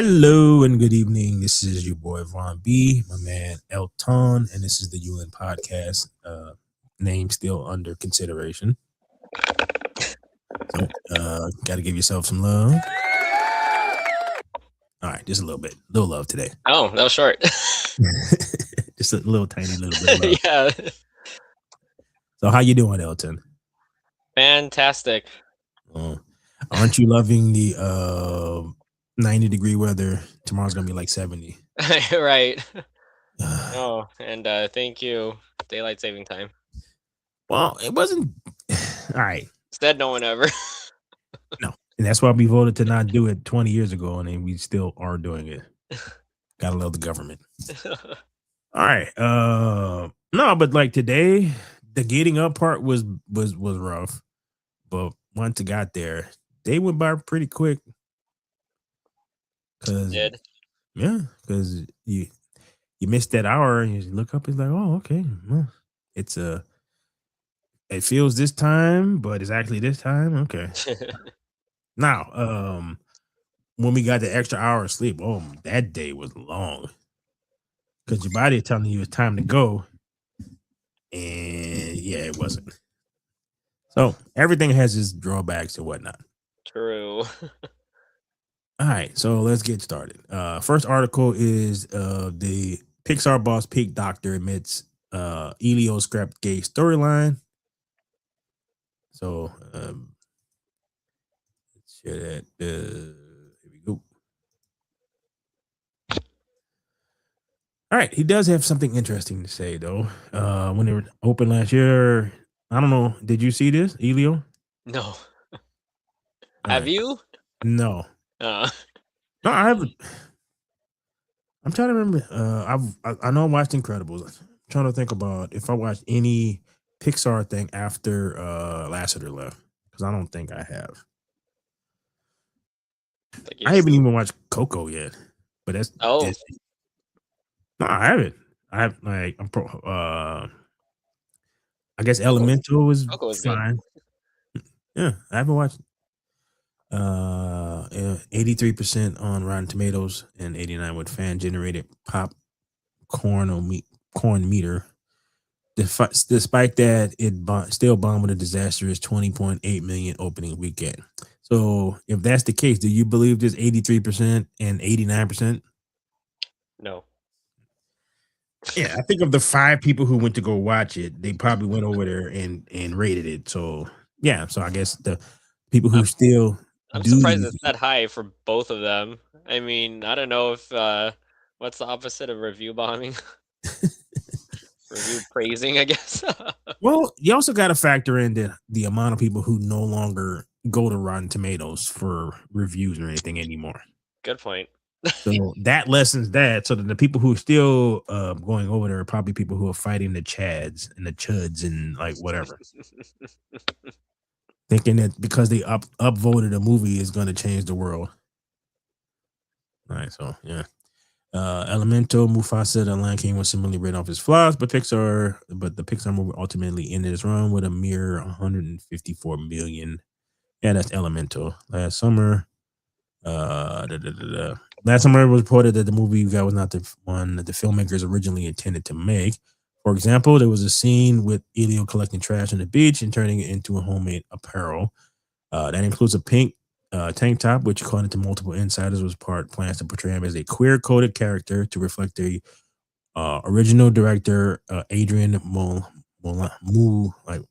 Hello and good evening. This is your boy Von B, my man Elton, and this is the UN podcast. Name still under consideration. So, got to give yourself some love. All right, just a little love today. Oh, that was short. Just a little tiny little bit of love. Yeah, So, how you doing, Elton? fantastic. Aren't you loving the 90-degree weather? Tomorrow's gonna be like 70. Right. Oh, and thank you, daylight saving time. Well, it wasn't. All right. Said no one ever. No. And that's why we voted to not do it 20 years ago, and then we still are doing it. Gotta love the government. All right. No, but like today, the getting up part was rough. But once it got there, they went by pretty quick. Cause Did. because you missed that hour and you look up, it's like, oh, okay. Well, it's it feels this time, but it's actually this time. Okay. Now, when we got the extra hour of sleep, oh, that day was long. Because your body is telling you it's time to go. And yeah, it wasn't. So everything has its drawbacks and whatnot. True. All right, so let's get started. First article is the Pixar boss Pete Doctor admits Elio scrapped gay storyline. So let's share that. Here we go. All right, he does have something interesting to say though. When they were open last year, I don't know. Did you see this, Elio? No. Right. Have you? No. Uh, No, I haven't. I'm trying to remember. I know I watched Incredibles. I'm trying to think about if I watched any Pixar thing after Lasseter left, because I don't think I have. like I haven't even watched Coco yet, but that's Oh. Disney. No, I haven't. I have like I'm pro. I guess Elemental was Coco was fine. Yeah, I haven't watched. 83% on Rotten Tomatoes and 89 with fan generated corn meter. Despite that, it still bombed with a disastrous 20.8 million opening weekend. So, if that's the case, do you believe this 83% and 89%? No. Yeah, I think of the 5 people who went to go watch it, they probably went over there and rated it. So, yeah, so I guess the people who still I'm do surprised use it's that high for both of them. I mean, I don't know if what's the opposite of review bombing? Review praising, I guess. Well, you also got to factor in the amount of people who no longer go to Rotten Tomatoes for reviews or anything anymore. Good point. So that lessens that. So that the people who are still going over there are probably people who are fighting the Chads and the Chuds and like whatever, thinking that because they upvoted a movie is going to change the world. All right, so yeah. Elemental, Mufasa, The Lion King was similarly written off his flaws, but the Pixar movie ultimately ended its run with a mere 154 million. Yeah, that's Elemental. Last summer, last summer it was reported that the movie was not the one that the filmmakers originally intended to make. For example, there was a scene with Elio collecting trash on the beach and turning it into a homemade apparel. That includes a pink tank top, which according to multiple insiders was plans to portray him as a queer-coded character to reflect the original director Adrian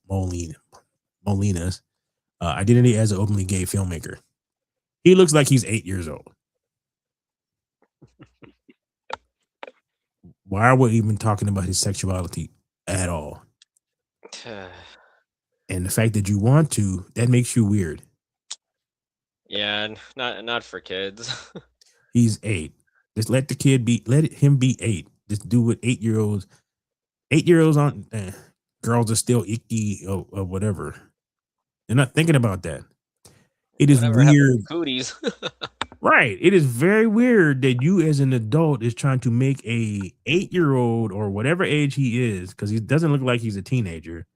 Molina's identity as an openly gay filmmaker. He looks like he's 8 years old. Why are we even talking about his sexuality at all? And the fact that you want to, that makes you weird. Yeah, not for kids. He's 8. Just let him be 8. Just do what 8-year-olds. 8-year-olds on girls are still icky or whatever. They're not thinking about that. It is weird. Cooties. Right. It is very weird that you as an adult is trying to make a 8-year-old or whatever age he is, because he doesn't look like he's a teenager.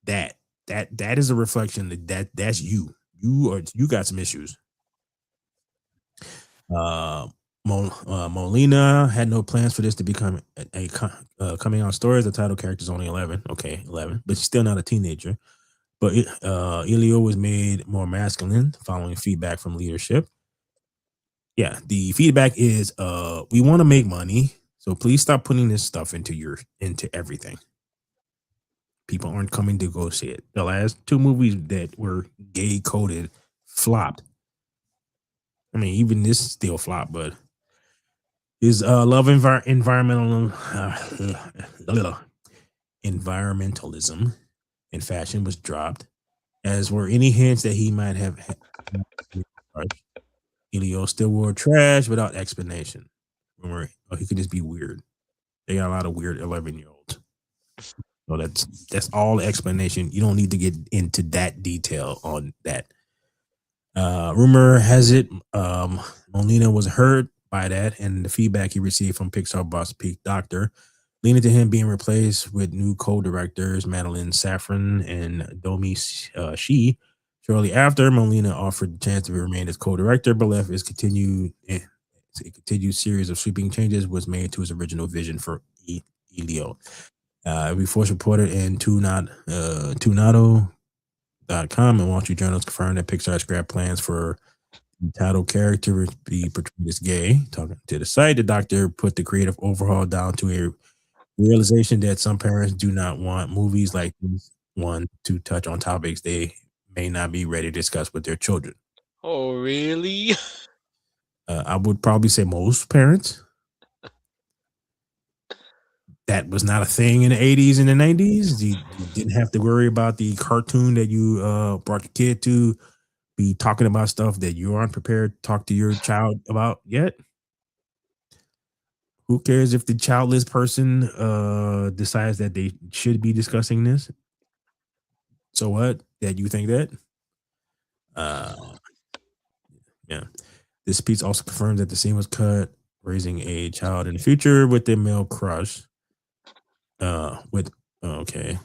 That is a reflection that's you. You got some issues. Uh, Molina had no plans for this to become a coming out story. The title character is only 11. Okay, 11, but she's still not a teenager. But Elio was made more masculine following feedback from leadership. Yeah, the feedback is we want to make money, so please stop putting this stuff into everything. People aren't coming to go see it. The last two movies that were gay coded flopped. I mean, even this still flopped, but his love environmental environmentalism in fashion was dropped, as were any hints that he might have Elio still wore trash without explanation. Remember, oh, he could just be weird. They got a lot of weird 11-year-olds. So that's all the explanation. You don't need to get into that detail on that. Rumor has it Molina was hurt by that and the feedback he received from Pixar boss Pete Doctor, leading to him being replaced with new co-directors Madeline Safran and Domi Shi. Shortly after, Molina offered the chance to remain as co-director, but left his a continued series of sweeping changes was made to his original vision for Elio. We first reported in Tunado.com and Wall Street Journal confirmed that Pixar scrapped plans for the title character to be portrayed as gay. Talking to the site, the doctor put the creative overhaul down to a realization that some parents do not want movies like this one to touch on topics they may not be ready to discuss with their children. Oh, really? I would probably say most parents. That was not a thing in the 80s and the 90s. You didn't have to worry about the cartoon that you brought your kid to be talking about stuff that you aren't prepared to talk to your child about yet. Who cares if the childless person decides that they should be discussing this? So what? That you think that? Uh, yeah. This piece also confirms that the scene was cut, raising a child in the future with their male crush. With okay,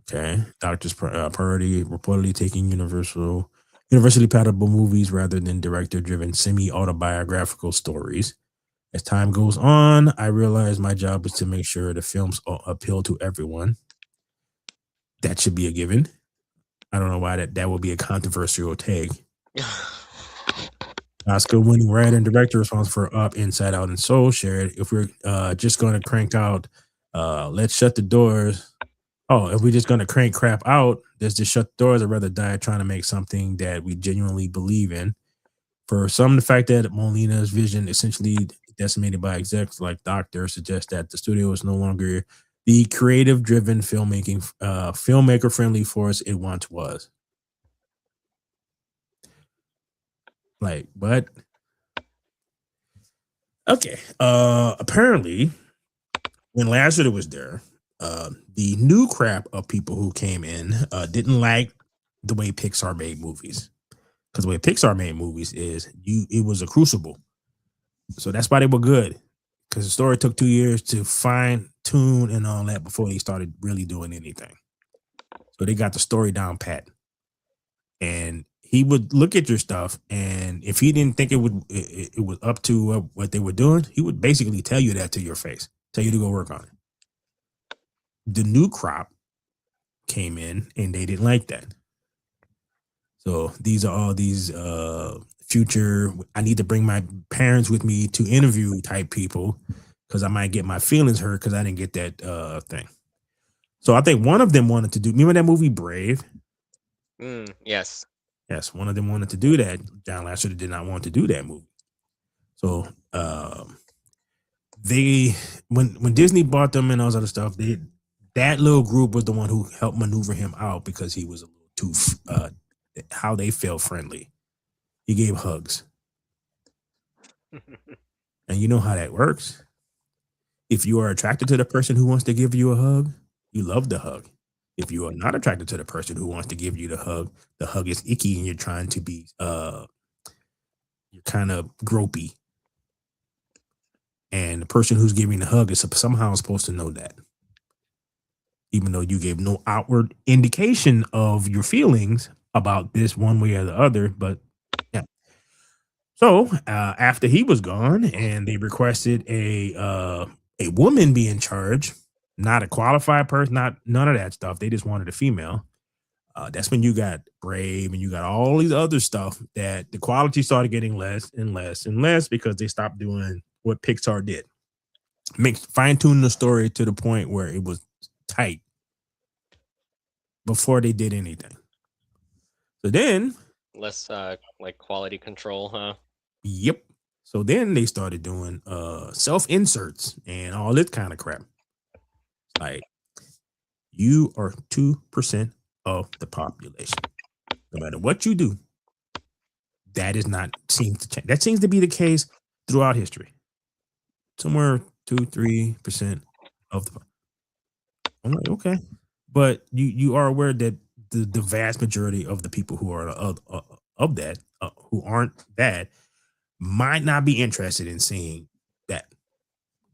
okay. Doctor's priority reportedly taking universally palatable movies rather than director-driven semi-autobiographical stories. As time goes on, I realize my job is to make sure the films appeal to everyone. That should be a given. I don't know why that would be a controversial take. Oscar-winning writer and director responsible for Up, Inside Out, and Soul shared, "If we're just going to crank out, let's shut the doors. Oh, if we're just going to crank crap out, let's just shut the doors. I'd rather die trying to make something that we genuinely believe in." For some, the fact that Molina's vision essentially decimated by execs like Doctor suggests that the studio is no longer the creative-driven filmmaker-friendly force it once was. Like, what? Okay. Apparently, when Lazarus was there, the new crap of people who came in didn't like the way Pixar made movies. Because the way Pixar made movies is it was a crucible. So that's why they were good. Because the story took 2 years to fine tune and all that before they started really doing anything. So they got the story down pat. And he would look at your stuff, and if he didn't think it was up to what they were doing, he would basically tell you that to your face, tell you to go work on it. The new crop came in, and they didn't like that. So these are all these future. I need to bring my parents with me to interview type people because I might get my feelings hurt because I didn't get that thing. So I think one of them wanted to do. Remember that movie Brave? Yes. Yes, one of them wanted to do that. John Lasseter did not want to do that movie. So they when Disney bought them and all this other stuff, that little group was the one who helped maneuver him out because he was a little too how they felt friendly. He gave hugs. And you know how that works. If you are attracted to the person who wants to give you a hug, you love the hug. If you are not attracted to the person who wants to give you the hug is icky and you're trying to be you're kind of gropey. And the person who's giving the hug is somehow supposed to know that. Even though you gave no outward indication of your feelings about this one way or the other, but yeah. So after he was gone, and they requested a woman be in charge, not a qualified person, not none of that stuff. They just wanted a female. That's when you got Brave and you got all these other stuff that the quality started getting less and less and less because they stopped doing what Pixar did. Make fine tune the story to the point where it was tight before they did anything. So then, Less like quality control, huh? yep. So then they started doing self inserts and all this kind of crap. Like you are 2% of the population. No matter what you do, that is not seems to change. That seems to be the case throughout history. Somewhere 2, 3% of the. I'm like, okay, but you are aware that the vast majority of the people who are of that who aren't that might not be interested in seeing that.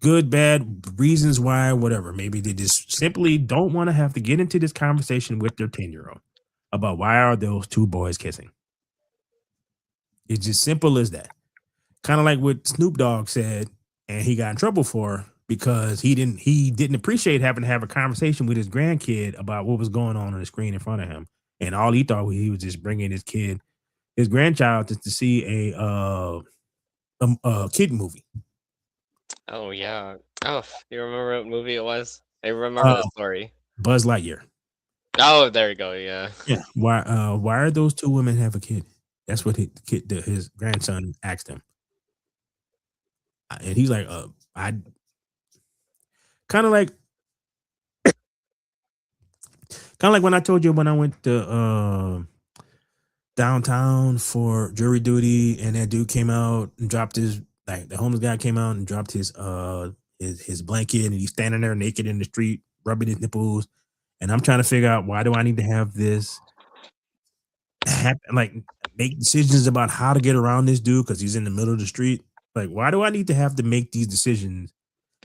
Good, bad reasons why, whatever. Maybe they just simply don't want to have to get into this conversation with their 10-year-old about why are those two boys kissing. It's just simple as that. Kind of like what Snoop Dogg said, and he got in trouble for because he didn't appreciate having to have a conversation with his grandkid about what was going on the screen in front of him, and all he thought was he was just bringing his grandchild, just to see a kid movie. Oh yeah. Oh, you remember what movie it was? I remember the Uh, story. Buzz Lightyear. Oh, there you go. Yeah. Yeah. Why are those two women have a kid? That's what his grandson asked him, and he's like, I kind of like kind of like when I told you when I went to downtown for jury duty, and that dude came out and dropped his like the homeless guy came out and dropped his blanket, and he's standing there naked in the street rubbing his nipples, and I'm trying to figure out why do I need to have this happen, like make decisions about how to get around this dude because he's in the middle of the street. Like, why do I need to have to make these decisions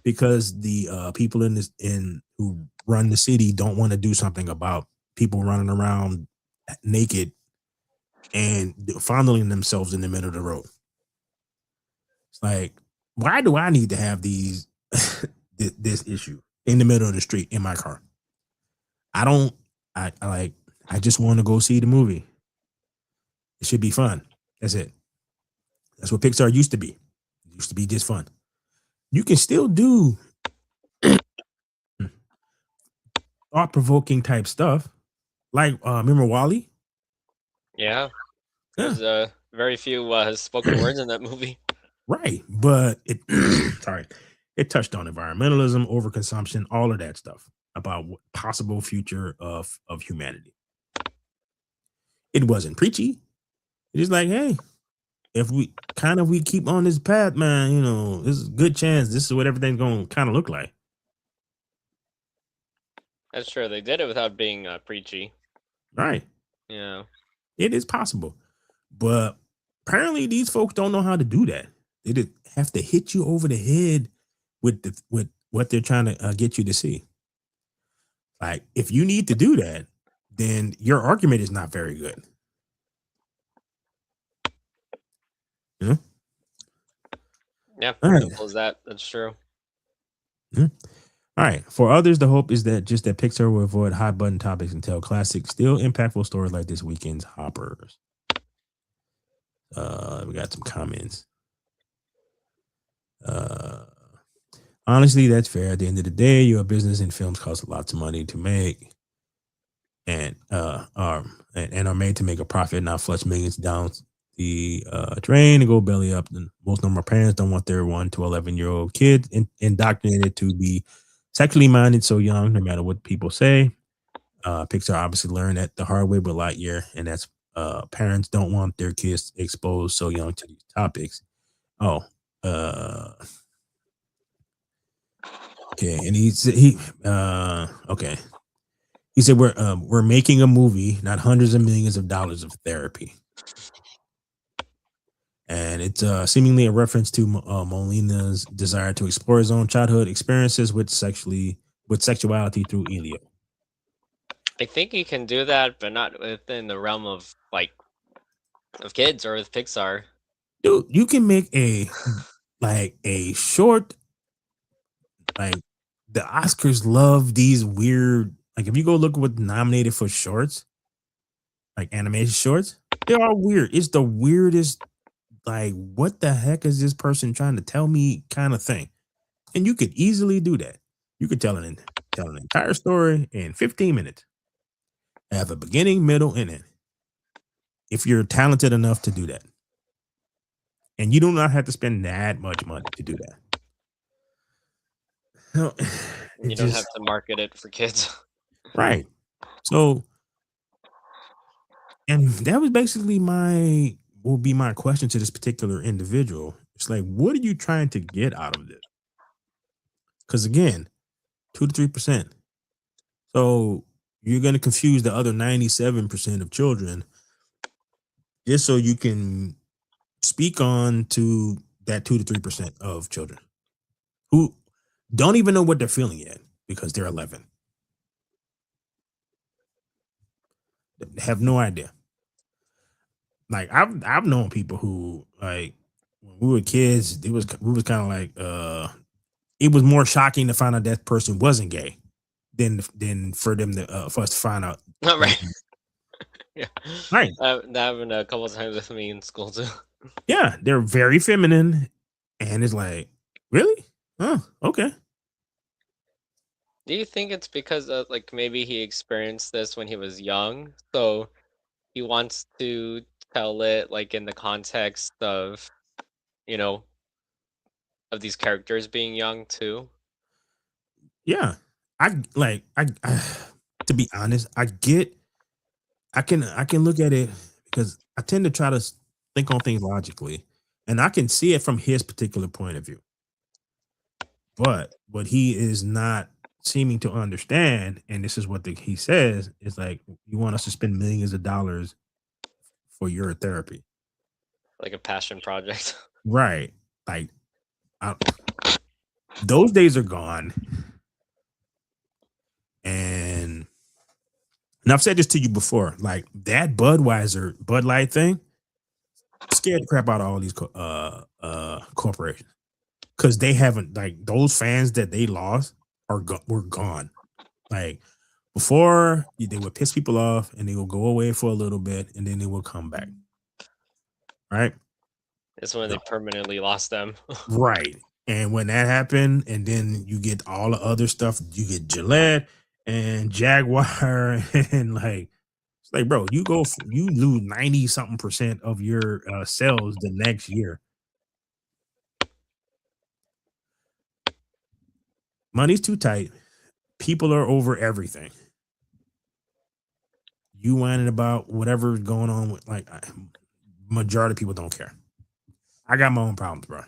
because the people in this in who run the city don't want to do something about people running around naked and fondling themselves in the middle of the road? It's like, why do I need to have these this issue in the middle of the street in my car? I don't. I like. I just want to go see the movie. It should be fun. That's it. That's what Pixar used to be. It used to be just fun. You can still do thought provoking type stuff. Like, remember Wally? Yeah. Yeah, There's very few spoken words in that movie. right. But it, sorry, it touched on environmentalism, overconsumption, all of that stuff about what possible future of humanity. It wasn't preachy. It is like, hey, if we keep on this path, man, this is a good chance. This is what everything's gonna kind of look like. That's true. They did it without being preachy. Right. Yeah. It is possible. But apparently these folks don't know how to do that. They just have to hit you over the head with what they're trying to get you to see. Like if you need to do that, then your argument is not very good. You know? Yeah. All right. Simple as that. That's true. Mhm. All right. For others, the hope is that Pixar will avoid hot button topics and tell classic, still impactful stories like this weekend's Hoppers. We got some comments. Uh Honestly, that's fair. At the end of the day, your business and films cost lots of money to make and are made to make a profit, not flush millions down the drain and go belly up. And most normal parents don't want their 1 to 11-year-old kid indoctrinated to be sexually minded so young, no matter what people say. Pixar obviously learned that the hard way with Lightyear, and that's parents don't want their kids exposed so young to these topics. Oh, okay, and okay. He said we're making a movie, not hundreds of millions of dollars of therapy, and it's seemingly a reference to Molina's desire to explore his own childhood experiences with sexuality through Elio. I think you can do that, but not within the realm of like of kids or with Pixar. Dude, you can make a short, like, the Oscars love these weird, like, if you go look what nominated for shorts, like animated shorts, they're all weird. It's the weirdest, like, what the heck is this person trying to tell me kind of thing. And you could easily do that. You could tell an entire story in 15 minutes. Have a beginning, middle, and end. If you're talented enough to do that. And you do not have to spend that much money to do that. No, it You don't have just to market it for kids. right. So, and that was basically my will be my question to this particular individual. It's like, what are you trying to get out of this? Because again, 2 to 3%. So you're going to confuse the other 97% of children just so you can speak on to that 2 to 3% of children who don't even know what they're feeling yet because they're 11. They have no idea. Like I've known people who, like, when we were kids, we was kind of like it was more shocking to find out that person wasn't gay than for them to for us to find out Not that right. Yeah. right. That happened a couple of times with me in school too. Yeah, they're very feminine, and it's like, really? Oh, okay. Do you think it's because of like maybe he experienced this when he was young, so he wants to tell it like in the context of, you know, of these characters being young too? Yeah, I to be honest, I can look at it because I tend to try to think on things logically, and I can see it from his particular point of view. But what he is not seeming to understand, and this is what he says, is like, you want us to spend millions of dollars for your therapy, Like a passion project. right? Like, I, those days are gone, and I've said this to you before, like that Bud Light thing scared the crap out of all these corporations because they haven't, like, those fans that they lost were gone. Like, before, they would piss people off and they will go away for a little bit and then they will come back. Right. It's when they No. permanently lost them. Right. And when that happened, and then you get all the other stuff, you get Gillette and Jaguar, and like, it's like, bro, you lose 90 something percent of your sales the next year. Money's too tight. People are over everything. You whining about whatever's going on with, like, majority of people don't care. I got my own problems, bro.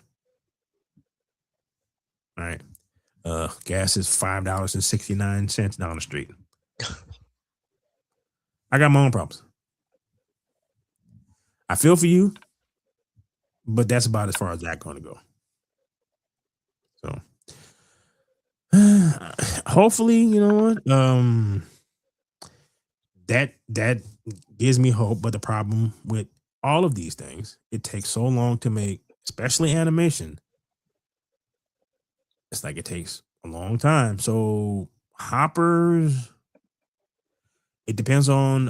All right. Gas is $5.69 down the street. I got my own problems. I feel for you, but that's about as far as that's going to go. So hopefully, you know what? That gives me hope. But the problem with all of these things, it takes so long to make, especially animation. It's like it takes a long time. So hoppers, it depends on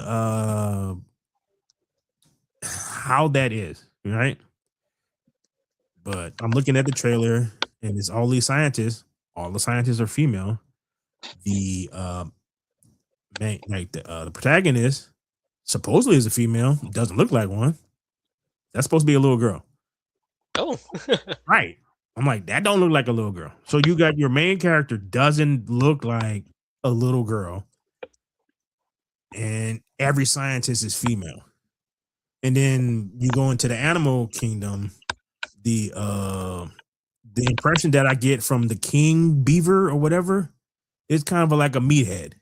how that is, right? But I'm looking at the trailer and it's all these scientists. All the scientists are female. The the protagonist supposedly is a female, doesn't look like one. That's supposed to be a little girl. Oh. Right. I'm like, that don't look like a little girl. So you got your main character doesn't look like a little girl, and every scientist is female. And then you go into the animal kingdom, the the impression that I get from the king beaver or whatever, it's kind of like a meathead.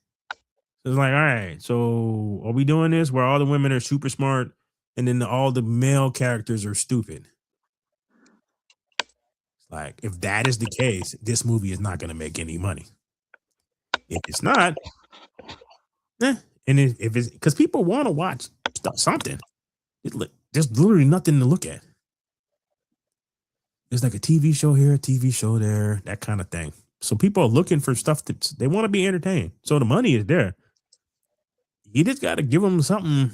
It's like, all right, so are we doing this where all the women are super smart and then all the male characters are stupid? Like, if that is the case, this movie is not going to make any money. If it's not, eh, and if it's because people want to watch something, there's literally nothing to look at. It's like a TV show here, a TV show there, that kind of thing. So people are looking for stuff that they want to be entertained. So the money is there. You just got to give them something.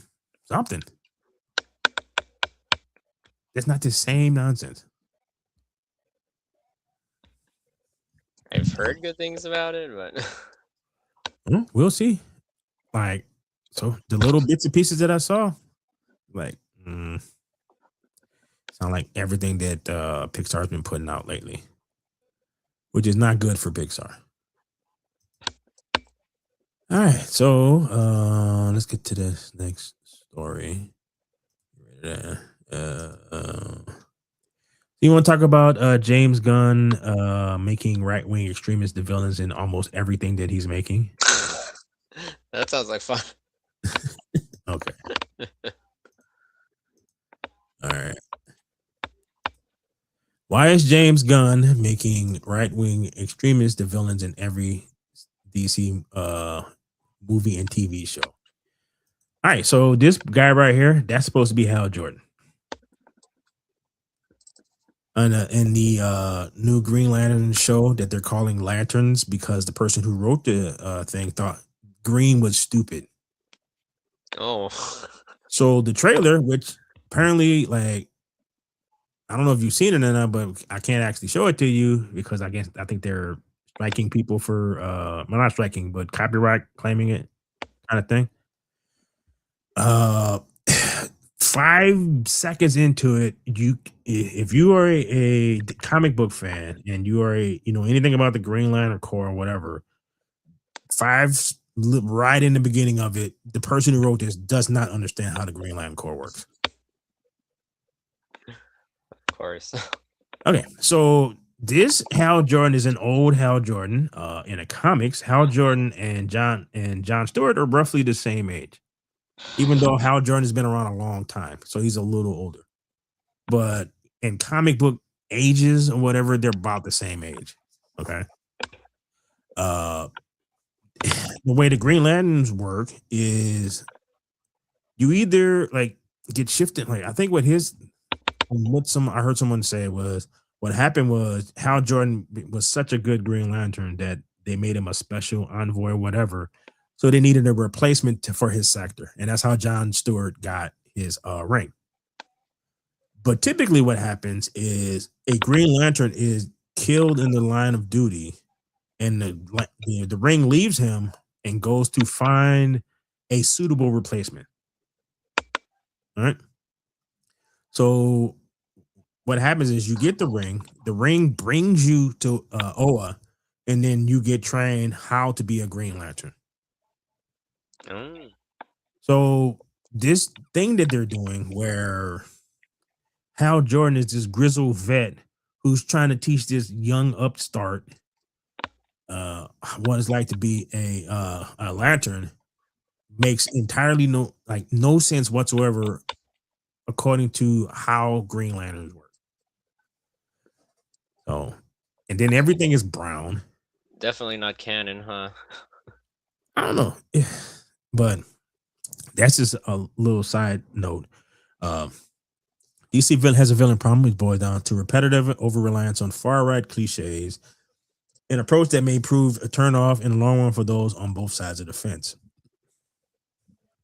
It's not the same nonsense. I've heard good things about it, but We'll see. Like, so the little bits and pieces that I saw, like, sound like everything that Pixar's been putting out lately, which is not good for Pixar. All right, so let's get to this next story. You want to talk about James Gunn making right wing extremists the villains in almost everything that he's making? that sounds like fun. Okay. All right. Why is James Gunn making right wing extremists the villains in every DC movie and TV show? All right, so this guy right here, that's supposed to be Hal Jordan. In the new Green Lantern show that they're calling Lanterns because the person who wrote the thing thought green was stupid. Oh. So the trailer, which apparently, like, I don't know if you've seen it or not, but I can't actually show it to you because I think they're striking people for well, not striking, but copyright claiming it kind of thing. 5 seconds into it, if you are a comic book fan and you are anything about the Green Lantern Corps or whatever, right in the beginning of it, the person who wrote this does not understand how the Green Lantern Corps works. Of course. Okay, so this Hal Jordan is an old Hal Jordan. In the comics, Hal Jordan and John Stewart are roughly the same age, even though Hal Jordan has been around a long time, so he's a little older. But in comic book ages or whatever, they're about the same age. Okay. The way the Green Lanterns work is you either like get shifted. Like I think I heard someone say was what happened was Hal Jordan was such a good Green Lantern that they made him a special envoy or whatever. So they needed a replacement for his sector. And that's how John Stewart got his ring. But typically what happens is a Green Lantern is killed in the line of duty and the ring leaves him and goes to find a suitable replacement. All right. So what happens is you get the ring brings you to Oa, and then you get trained how to be a Green Lantern. So this thing that they're doing where Hal Jordan is this grizzled vet who's trying to teach this young upstart what it's like to be a lantern makes entirely no sense whatsoever according to how Green Lanterns work. So, and then everything is brown. Definitely not canon, huh? I don't know, but that's just a little side note. DC has a villain problem which boils down to repetitive over reliance on far right cliches, an approach that may prove a turnoff in the long run for those on both sides of the fence.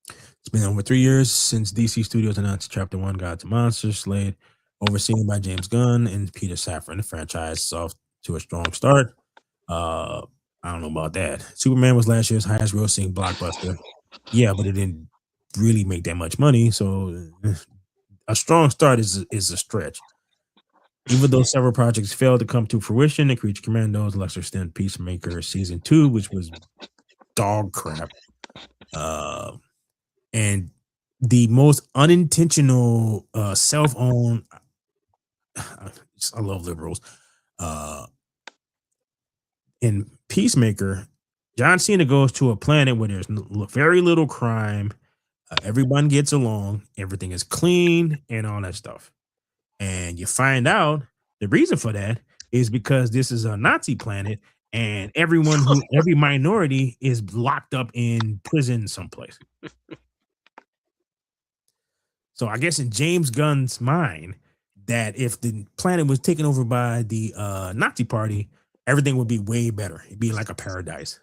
It's been over 3 years since DC Studios announced Chapter 1 Gods and Monsters slate, overseen by James Gunn and Peter Safran. The franchise is off to a strong start. I don't know about that. Superman was last year's highest grossing blockbuster. Yeah, but it didn't really make that much money. So a strong start is a stretch. Even though several projects failed to come to fruition, the Creature Commandos, lesser extent Peacemaker Season 2, which was dog crap. And the most unintentional self-owned I love liberals. In Peacemaker, John Cena goes to a planet where there's very little crime. Everyone gets along. Everything is clean and all that stuff. And you find out the reason for that is because this is a Nazi planet and every minority is locked up in prison someplace. So I guess in James Gunn's mind, that if the planet was taken over by the Nazi party, everything would be way better. It'd be like a paradise.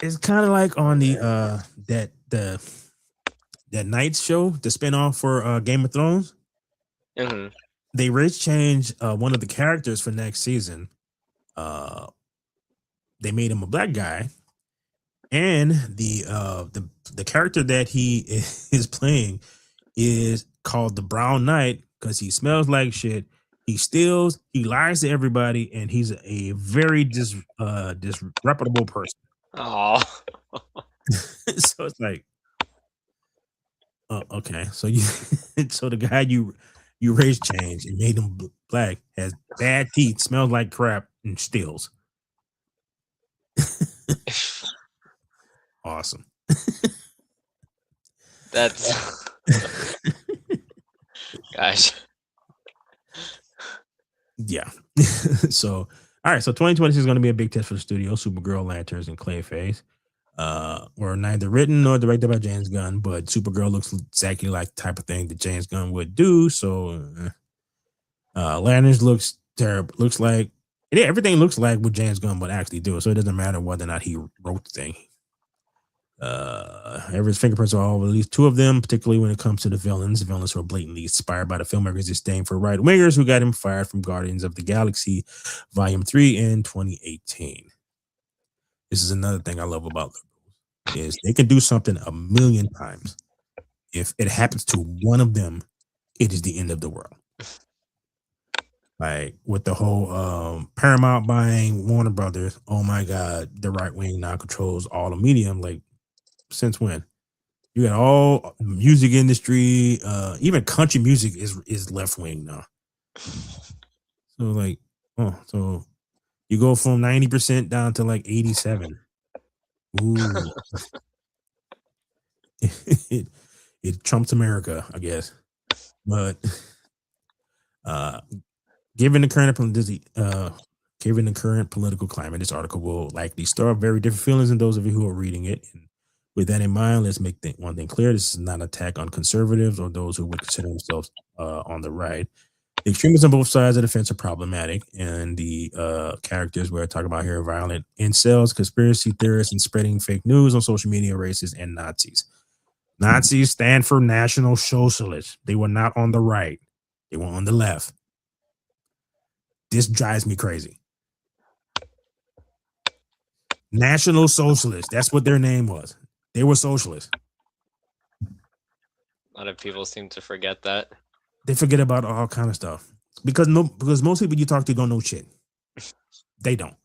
It's kind of like on the that Knights show, the spinoff for Game of Thrones. Hmm. They race change one of the characters for next season. Uh, they made him a black guy, and the character that he is playing is called the Brown Knight because he smells like shit. He steals, he lies to everybody, and he's a very disreputable person. Oh, So it's like, okay, so you, so the guy you race change and made him black has bad teeth, smells like crap, and steals. Awesome. that's gosh. Yeah. So all right, so 2026 is going to be a big test for the studio. Supergirl, Lanterns, and Clayface. Were neither written nor directed by James Gunn, but Supergirl looks exactly like the type of thing that James Gunn would do. So Lanterns looks terrible. Looks like yeah, everything looks like what James Gunn would actually do. So it doesn't matter whether or not he wrote the thing. Everett's fingerprints are all at least two of them, particularly when it comes to the villains. The villains who are blatantly inspired by the filmmaker's disdain for right wingers who got him fired from Guardians of the Galaxy Volume 3 in 2018. This is another thing I love about liberals is they can do something a million times. If it happens to one of them, it is the end of the world. Like with the whole Paramount buying Warner Brothers, oh my God, the right wing now controls all the media. I'm like, since when? You got all music industry, even country music is left wing now. So like, oh, so you go from 90% down to like 87. Ooh, it, it trumps America, I guess. But uh, given the current given the current political climate, this article will likely stir up very different feelings in those of you who are reading it. And with that in mind, let's make one thing clear: this is not an attack on conservatives or those who would consider themselves on the right. The extremists on both sides of the fence are problematic, and the characters we're talking about here are violent incels, conspiracy theorists, and spreading fake news on social media, racists, and Nazis. Nazis stand for National Socialists. They were not on the right; they were on the left. This drives me crazy. National Socialists. That's what their name was. They were socialists. A lot of people seem to forget that. They forget about all kind of stuff because most people you talk to don't know shit. They don't.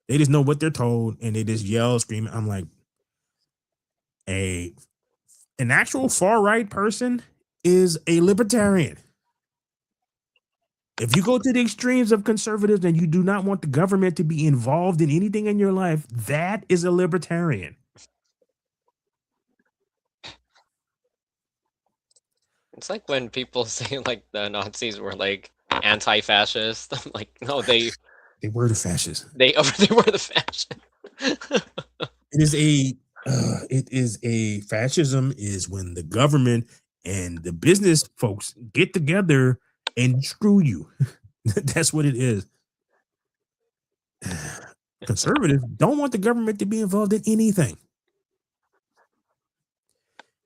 They just know what they're told and they just yell, scream. I'm like, an actual far right person is a libertarian. If you go to the extremes of conservatives and you do not want the government to be involved in anything in your life, that is a libertarian. It's like when people say like the Nazis were like anti-fascist. I'm like, no, they were the fascists. they they were the fascist. It is a fascism is when the government and the business folks get together and screw you. That's what it is. Conservatives don't want the government to be involved in anything.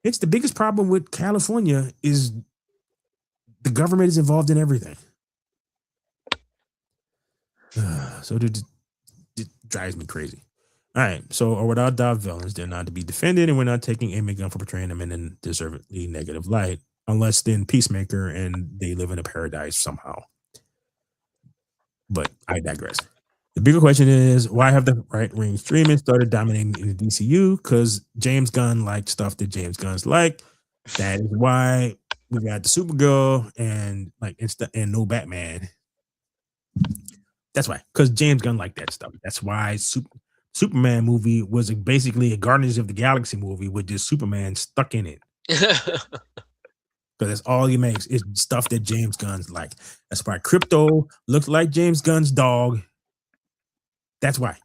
It's the biggest problem with California is the government is involved in everything. So it drives me crazy. All right, so or without doubt, villains, they're not to be defended, and we're not taking Amy Gunn for portraying them in a deservedly negative light, unless then Peacemaker and they live in a paradise somehow. But I digress. The bigger question is why have the right wing streaming started dominating in the DCU? Because James Gunn liked stuff that James Gunn's like. That is why we got the Supergirl and and no Batman. That's why, because James Gunn liked that stuff. That's why Superman movie was basically a Guardians of the Galaxy movie with just Superman stuck in it. Because that's all he makes is stuff that James Gunn's like. That's why Crypto looks like James Gunn's dog. That's why.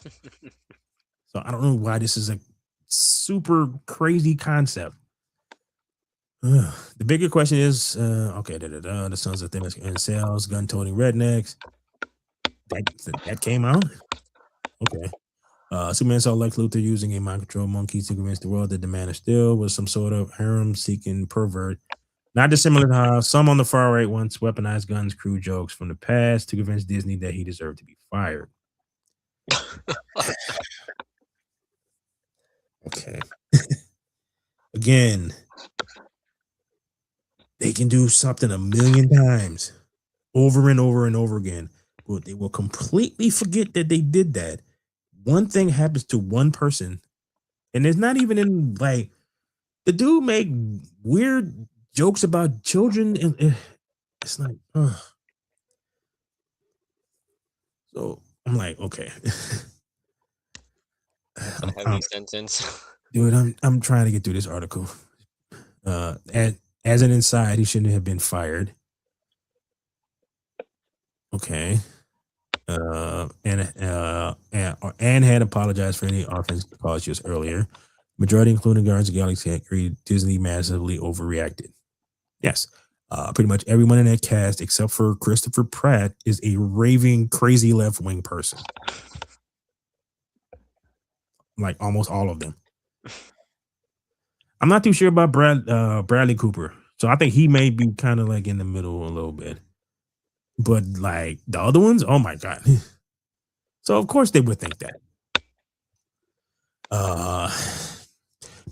So I don't know why this is a super crazy concept. The bigger question is, okay, the Sons of Themis and sales, gun-toting rednecks. That came out. Okay. Superman saw Lex Luthor using a mind control monkey to convince the world that the Man of Steel was some sort of harem-seeking pervert. Not dissimilar to how some on the far right once weaponized Gunn's crew jokes from the past to convince Disney that he deserved to be fired. Okay. Again, they can do something a million times over and over and over again, but they will completely forget that they did that. One thing happens to one person, and it's not even in like the dude make weird jokes about children, and it's like, ugh. So I'm like, okay, It's a heavy sentence. dude, I'm trying to get through this article. As an inside, he shouldn't have been fired. Okay. And had apologized for any offense caused just earlier. Majority, including Guardians of the Galaxy, agreed Disney massively overreacted. Yes. Pretty much everyone in that cast, except for Christopher Pratt, is a raving, crazy left wing person. Like almost all of them. I'm not too sure about Bradley Cooper. So I think he may be kind of like in the middle a little bit. But like the other ones, oh my God. So of course they would think that. Uh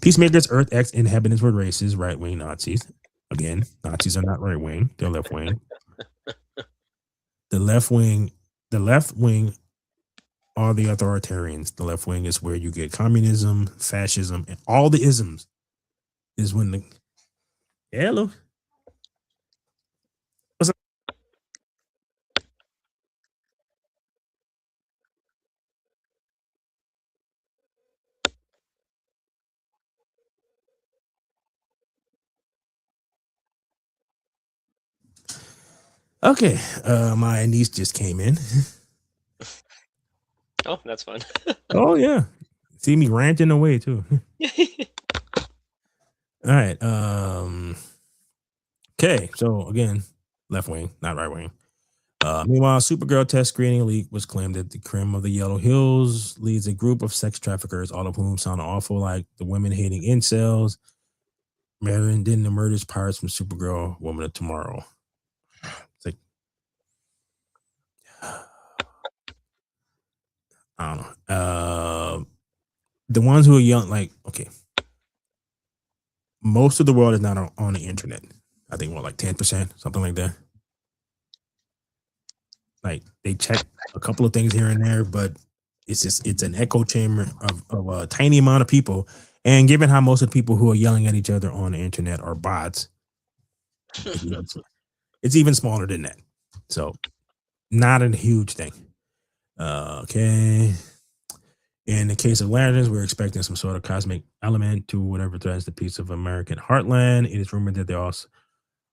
Peacemaker's Earth X inhabitants were racist, right wing Nazis. Again, Nazis are not right wing; they're left wing. The left wing are the authoritarians. The left wing is where you get communism, fascism, and all the isms. Is when the hello. What's up? Okay, my niece just came in. Oh, that's fun. Oh yeah, see me ranting away too. All right. Okay. So again, left wing, not right wing. Meanwhile, Supergirl test screening leak was claimed that the Crim of the Yellow Hills leads a group of sex traffickers, all of whom sound awful like the women hating incels. Marion didn't the murders pirates from Supergirl, Woman of Tomorrow. It's like I don't know. The ones who are young, like okay, most of the world is not on the internet. I think what like 10%, something like that. Like they check a couple of things here and there, but it's an echo chamber of a tiny amount of people. And given how most of the people who are yelling at each other on the internet are bots, it's even smaller than that. So not a huge thing. Okay. In the case of lanterns, we're expecting some sort of cosmic element to whatever threatens the peace of American heartland. It is rumored that they are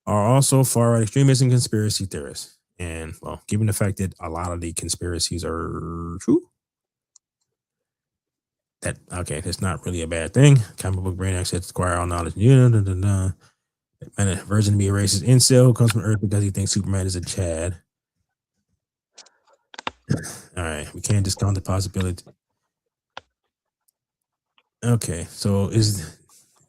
also far right extremists and conspiracy theorists. And well, given the fact that a lot of the conspiracies are true, that okay, that's not really a bad thing. Comic book brain access acquire all knowledge. And a version to be a racist incel who comes from Earth because he thinks Superman is a Chad. All right, we can't discount the possibility. Okay, so does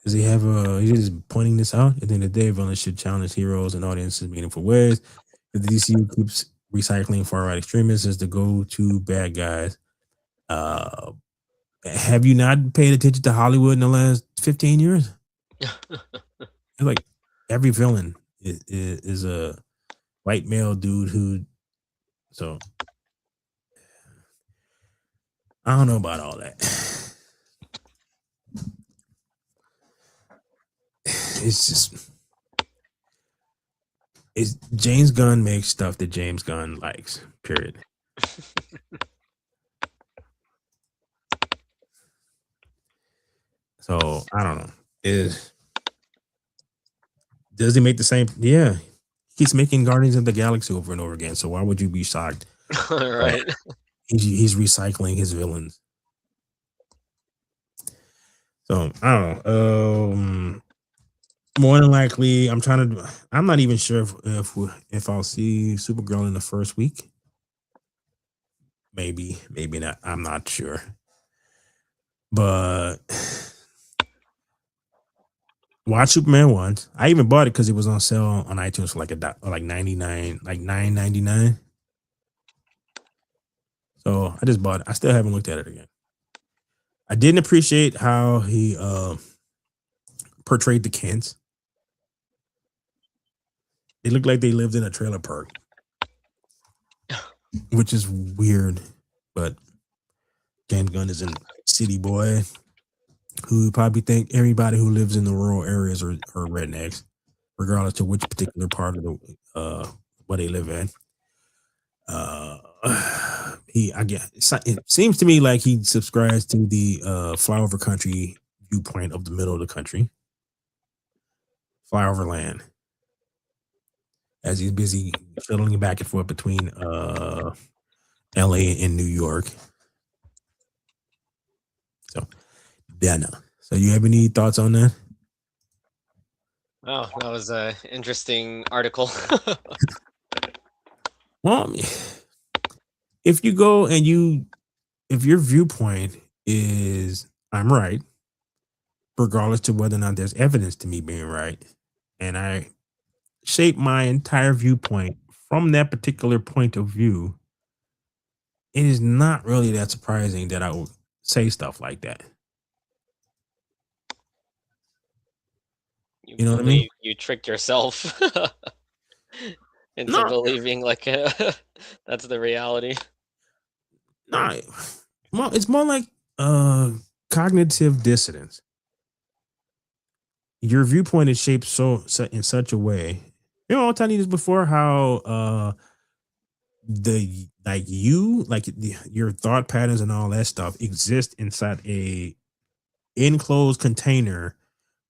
he have a? He's just pointing this out. At the end of the day, villains should challenge heroes and audiences in meaningful ways. If the DCU keeps recycling far right extremists as the go-to bad guys, uh, have you not paid attention to Hollywood in the last 15 years? Like every villain is a white male dude who. So I don't know about all that. It's just it's James Gunn makes stuff that James Gunn likes. Period. So I don't know. Does he make the same? Yeah, he's making Guardians of the Galaxy over and over again. So why would you be shocked? Right. He's recycling his villains. So I don't know. More than likely, I'm trying to. I'm not even sure if I'll see Supergirl in the first week. Maybe, maybe not. I'm not sure. But watch Superman once. I even bought it because it was on sale on iTunes for like like 99, like 9.99. So I just bought it. I still haven't looked at it again. I didn't appreciate how he portrayed the Kents. They looked like they lived in a trailer park, which is weird. But James Gunn is a city boy who probably think everybody who lives in the rural areas are rednecks, regardless of which particular part of the where they live in. Uh, I guess it seems to me like he subscribes to the flyover country viewpoint of the middle of the country, flyover land, as he's busy shuttling back and forth between LA and New York. So yeah, no. So you have any thoughts on that? Oh, that was a interesting article. Well, I mean, if you go and if your viewpoint is I'm right, regardless to whether or not there's evidence to me being right, and I shape my entire viewpoint from that particular point of view, it is not really that surprising that I would say stuff like that. You You know what I mean? believe you tricked yourself into No, believing like that's the reality. no. Well, it's more like uh cognitive dissonance. Your viewpoint is shaped in such a way. You know, I'll tell you this before how the like you like your thought patterns and all that stuff exist inside a enclosed container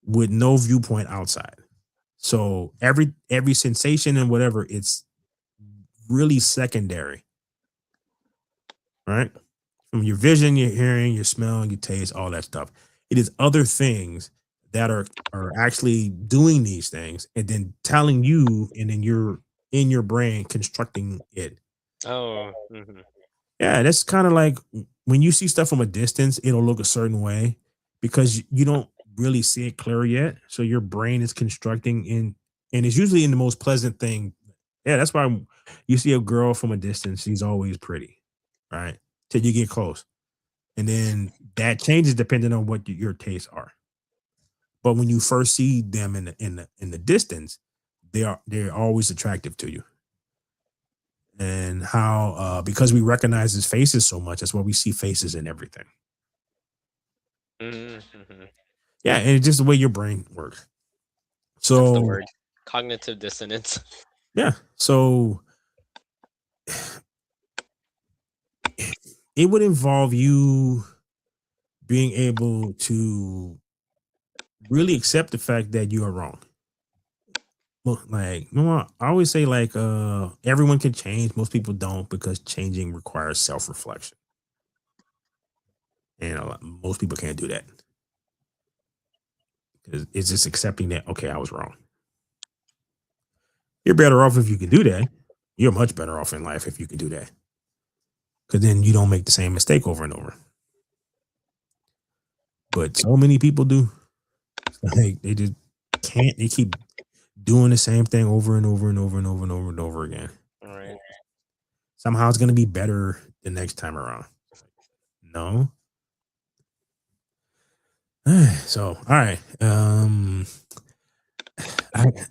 with no viewpoint outside. So every sensation and whatever, it's really secondary, right? From your vision, your hearing, your smell, your taste, all that stuff. It is other things that are actually doing these things and then telling you, and then you're in your brain constructing it. Oh, Yeah, that's kind of like when you see stuff from a distance, it'll look a certain way because you don't really see it clear yet. So your brain is constructing and it's usually in the most pleasant thing. Yeah, that's why you see a girl from a distance, she's always pretty, right? Till you get close. And then that changes depending on what your tastes are. But when you first see them in the distance, they're always attractive to you. And how because we recognize his faces so much, that's why we see faces in everything. mm-hmm. Yeah, and it's just the way your brain works. That's the So word. Cognitive dissonance. yeah, so it would involve you being able to really accept the fact that you are wrong. Well, like, you know what? I always say like everyone can change. Most people don't because changing requires self-reflection. And most people can't do that. Because it's just accepting that, okay, I was wrong. You're better off if you can do that. You're much better off in life if you can do that. Because then you don't make the same mistake over and over. But so many people do. Like they just can't. They keep doing the same thing over and over and over and over and over and over again. All right. Somehow it's going to be better the next time around. No. So, all right.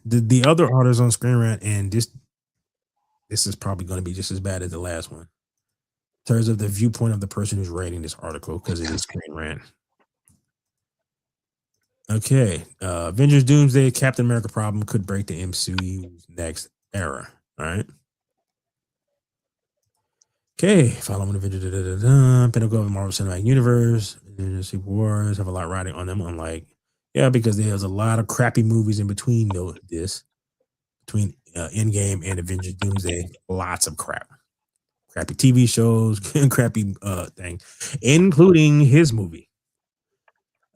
The other artists on Screen Rant, and this is probably going to be just as bad as the last one in terms of the viewpoint of the person who's writing this article because it is Screen Rant. Okay, Avengers Doomsday Captain America problem could break the MCU's next era. All right. Okay, following Avengers, Pinnacle of the Marvel Cinematic Universe, Secret Wars have a lot riding on them. Unlike, yeah, because there's a lot of crappy movies in between between Endgame and Avengers Doomsday, lots of crappy TV shows, crappy thing, including his movie.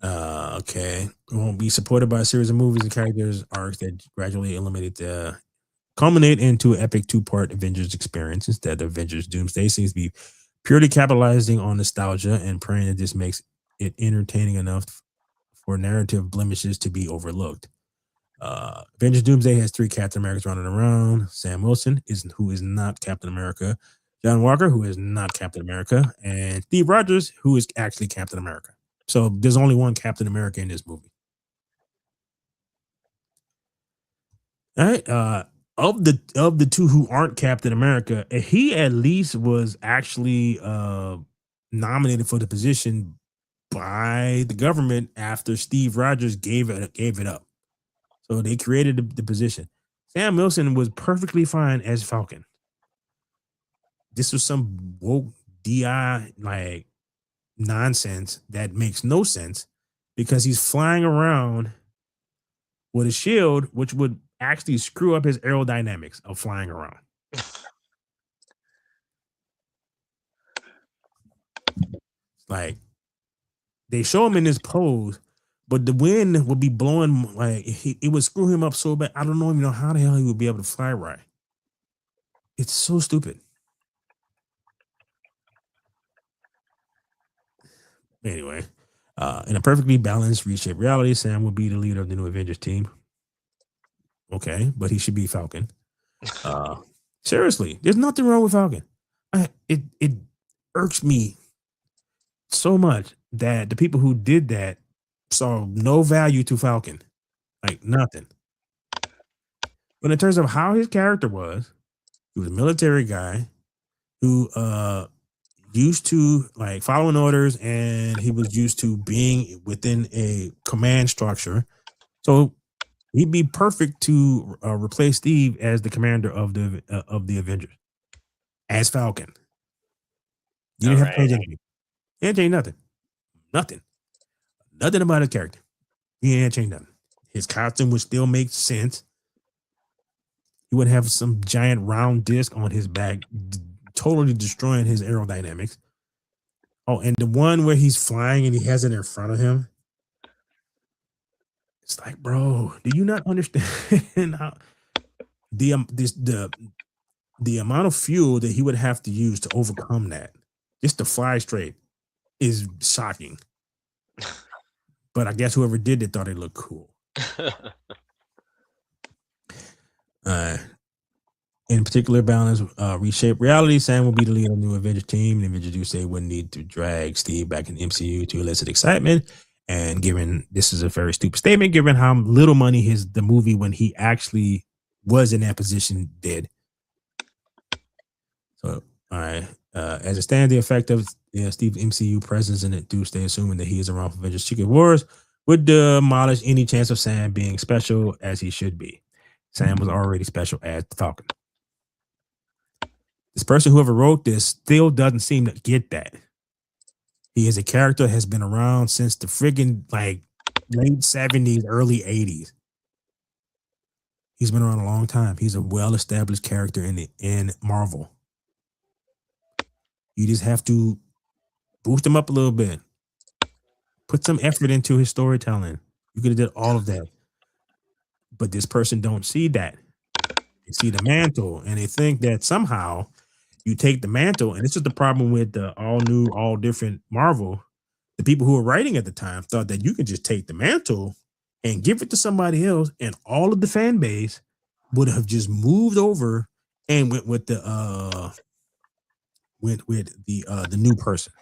Okay. It won't be supported by a series of movies and characters arcs that gradually eliminate the culminate into an epic two-part Avengers experience. Instead, Avengers Doomsday seems to be purely capitalizing on nostalgia and praying that this makes it entertaining enough for narrative blemishes to be overlooked. Avengers Doomsday has three Captain Americas running around. Sam Wilson who is not Captain America. John Walker, who is not Captain America, and Steve Rogers, who is actually Captain America. So there's only one Captain America in this movie. All right. Of the two who aren't Captain America, he at least was actually nominated for the position by the government after Steve Rogers gave it up. So they created the position. Sam Wilson was perfectly fine as Falcon. This was some woke DI like nonsense that makes no sense because he's flying around with a shield, which would actually screw up his aerodynamics of flying around. Like they show him in this pose, but the wind would be blowing like it would screw him up so bad. I don't even know how the hell he would be able to fly right. It's so stupid. Anyway, in a perfectly balanced, reshaped reality, Sam will be the leader of the new Avengers team. Okay, but he should be Falcon. Uh, Seriously, there's nothing wrong with Falcon. It irks me so much that the people who did that saw no value to Falcon, like nothing. But in terms of how his character was, he was a military guy who used to like following orders, and he was used to being within a command structure. So he'd be perfect to replace Steve as the commander of the Avengers as Falcon. You All didn't have to right. change anything. You didn't change nothing. Nothing. Nothing about his character. He didn't change nothing. His costume would still make sense. He would have some giant round disc on his back, totally destroying his aerodynamics. Oh, and the one where he's flying and he has it in front of him. It's like, bro, do you not understand how the amount of fuel that he would have to use to overcome that, just to fly straight, is shocking. But I guess whoever did it thought it looked cool. Uh, in particular, balance, reshape reality. Sam will be the leader of the new Avengers team. The Avengers do say wouldn't need to drag Steve back in the MCU to elicit excitement. And given this is a very stupid statement, given how little money the movie when he actually was in that position did. So, all right. As a stand, the effect of Steve's MCU presence in it, Doomsday, assuming that he is around for Avengers Secret Wars, would demolish any chance of Sam being special as he should be. Sam was already special as the Falcon. This person, whoever wrote this, still doesn't seem to get that. He is a character that has been around since the friggin' like late 70s, early 80s. He's been around a long time. He's a well-established character in Marvel. You just have to boost him up a little bit. Put some effort into his storytelling. You could have did all of that. But this person don't see that. They see the mantle and they think that somehow you take the mantle, and this is the problem with the all new, all different Marvel. The people who were writing at the time thought that you could just take the mantle and give it to somebody else, and all of the fan base would have just moved over and went with the new person.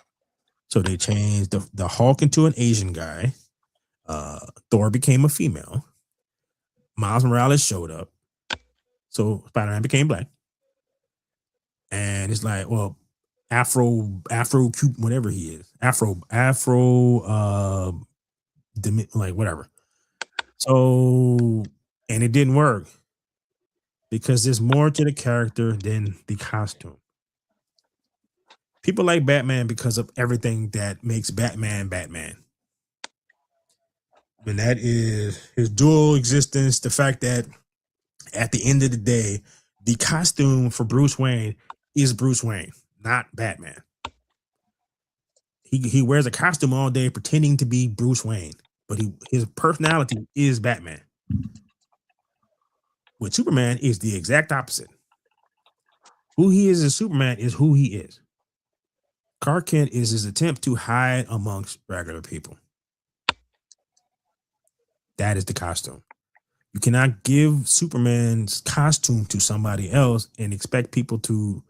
So they changed the Hulk into an Asian guy. Thor became a female. Miles Morales showed up. So Spider-Man became black. And it's like, well, Afro, whatever he is, like whatever. So, and it didn't work because there's more to the character than the costume. People like Batman because of everything that makes Batman Batman. And that is his dual existence, the fact that at the end of the day, the costume for Bruce Wayne is Bruce Wayne, not Batman. He wears a costume all day pretending to be Bruce Wayne, but his personality is Batman. With Superman is the exact opposite. Who he is as Superman is who he is. Clark Kent is his attempt to hide amongst regular people. That is the costume. You cannot give Superman's costume to somebody else and expect people to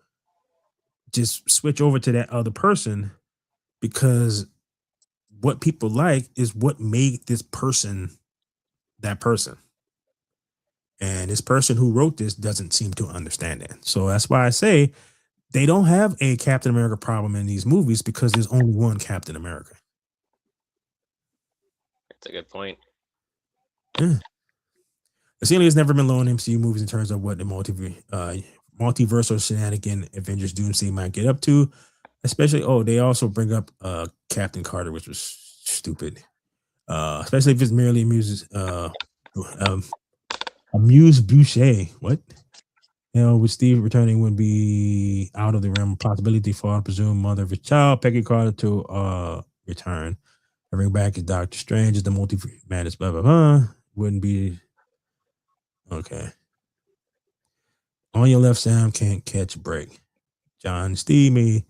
just switch over to that other person, because what people like is what made this person that person. And this person who wrote this doesn't seem to understand that. So that's why I say they don't have a Captain America problem in these movies, because there's only one Captain America. That's a good point. Yeah. The ceiling has never been low in MCU movies in terms of what the multiversal shenanigan Avengers Doomsday might get up to. Especially, they also bring up Captain Carter, which was stupid. Especially if it's merely Amuse Boucher. What? With Steve returning would be out of the realm of possibility for, I presume, mother of his child, Peggy Carter, to return. Bring back is Doctor Strange, is the multi-madness, blah, blah, blah. Wouldn't be. Okay. On your left, Sam can't catch a break. John Steve may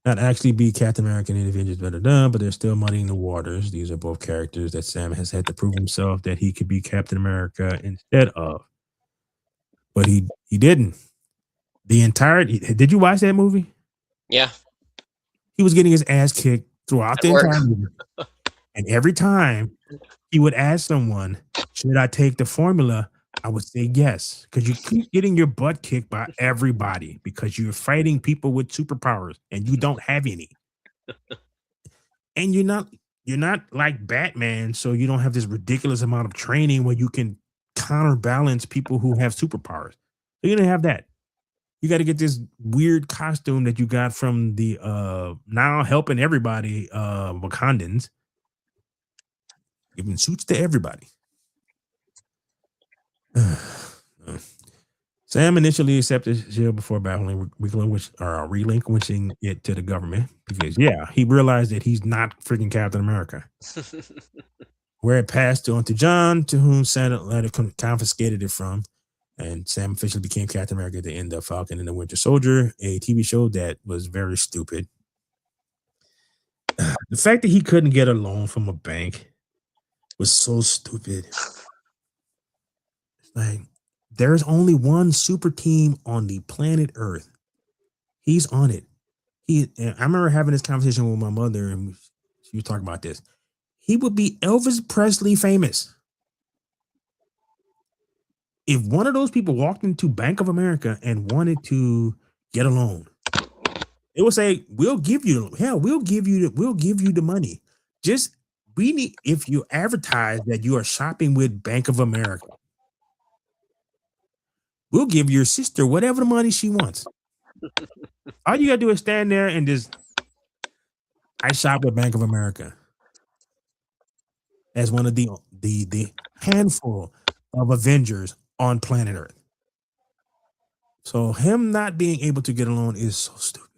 not actually be Captain America in Avengers, but they're still muddying the waters. These are both characters that Sam has had to prove himself that he could be Captain America instead of. But he didn't. Did you watch that movie? Yeah. He was getting his ass kicked throughout the entire movie. And every time he would ask someone, should I take the formula? I would say yes, because you keep getting your butt kicked by everybody because you're fighting people with superpowers and you don't have any. And you're not like Batman, so you don't have this ridiculous amount of training where you can counterbalance people who have superpowers. So you don't have that. You got to get this weird costume that you got from the now helping everybody Wakandans, giving suits to everybody. Sam initially accepted shield before battling, relinquishing it to the government because, he realized that he's not freaking Captain America. Where it passed on to John, to whom Santa later confiscated it from, and Sam officially became Captain America at the end of Falcon and the Winter Soldier, a TV show that was very stupid. The fact that he couldn't get a loan from a bank was so stupid. Like, there's only one super team on the planet Earth. He's on it. I remember having this conversation with my mother, and she was talking about this. He would be Elvis Presley famous. If one of those people walked into Bank of America and wanted to get a loan, it would say, we'll give you the money. If you advertise that you are shopping with Bank of America, we'll give your sister whatever the money she wants. All you gotta do is stand there and just, I shop with Bank of America as one of the handful of Avengers on planet Earth. So him not being able to get a loan is so stupid.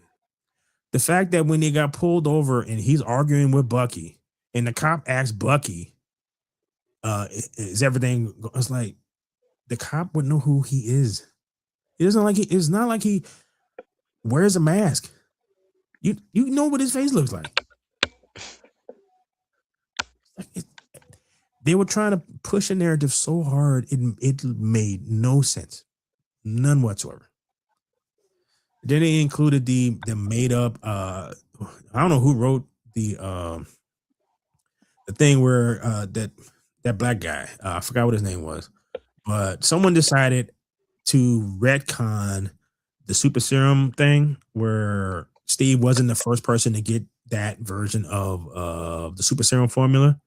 The fact that when he got pulled over and he's arguing with Bucky, and the cop asks Bucky, is everything? It's like the cop would know who he is. It's not like he wears a mask. You know what his face looks like. They were trying to push a narrative so hard it made no sense, none whatsoever. Then they included the made up. I don't know who wrote the thing where that black guy. I forgot what his name was, but someone decided to retcon the super serum thing where Steve wasn't the first person to get that version of the super serum formula.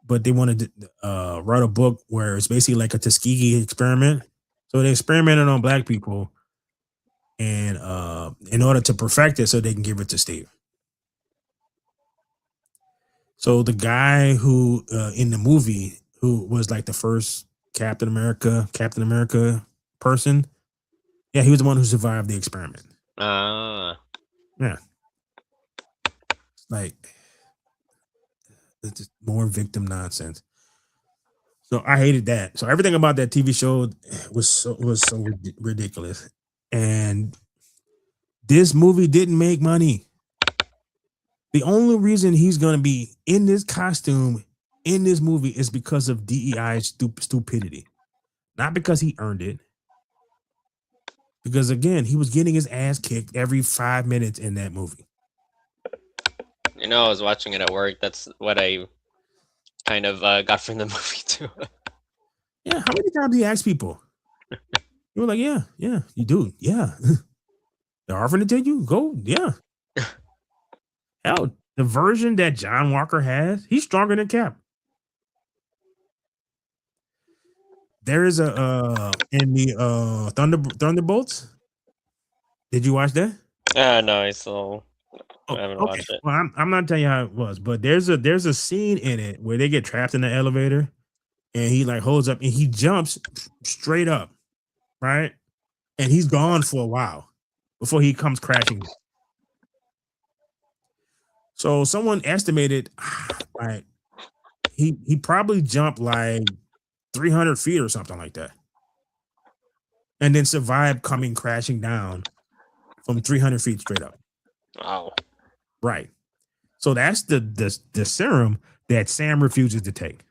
But they wanted to write a book where it's basically like a Tuskegee experiment. So they experimented on black people, and in order to perfect it, so they can give it to Steve. So the guy who in the movie who was like the first Captain America person, he was the one who survived the experiment. Ah. Yeah. Like it's just more victim nonsense. So I hated that. So everything about that TV show was so ridiculous. And this movie didn't make money. The only reason he's gonna be in this costume in this movie is because of DEI stupidity, not because he earned it. Because again, he was getting his ass kicked every 5 minutes in that movie. I was watching it at work. That's what I kind of got from the movie too. Yeah, how many times do you ask people? You were like, yeah, yeah, you do, yeah. They're offering to take you, go, yeah. Hell, the version that John Walker has, he's stronger than Cap. There is a in the Thunderbolts. Did you watch that? No, I Oh, haven't okay. watched it. Well, I'm not telling you how it was, but there's a scene in it where they get trapped in the elevator and he like holds up and he jumps straight up, right? And he's gone for a while before he comes crashing. So someone estimated like he probably jumped like 300 feet or something like that, and then survived coming crashing down from 300 feet straight up. Wow. Right. So that's the serum that Sam refuses to take.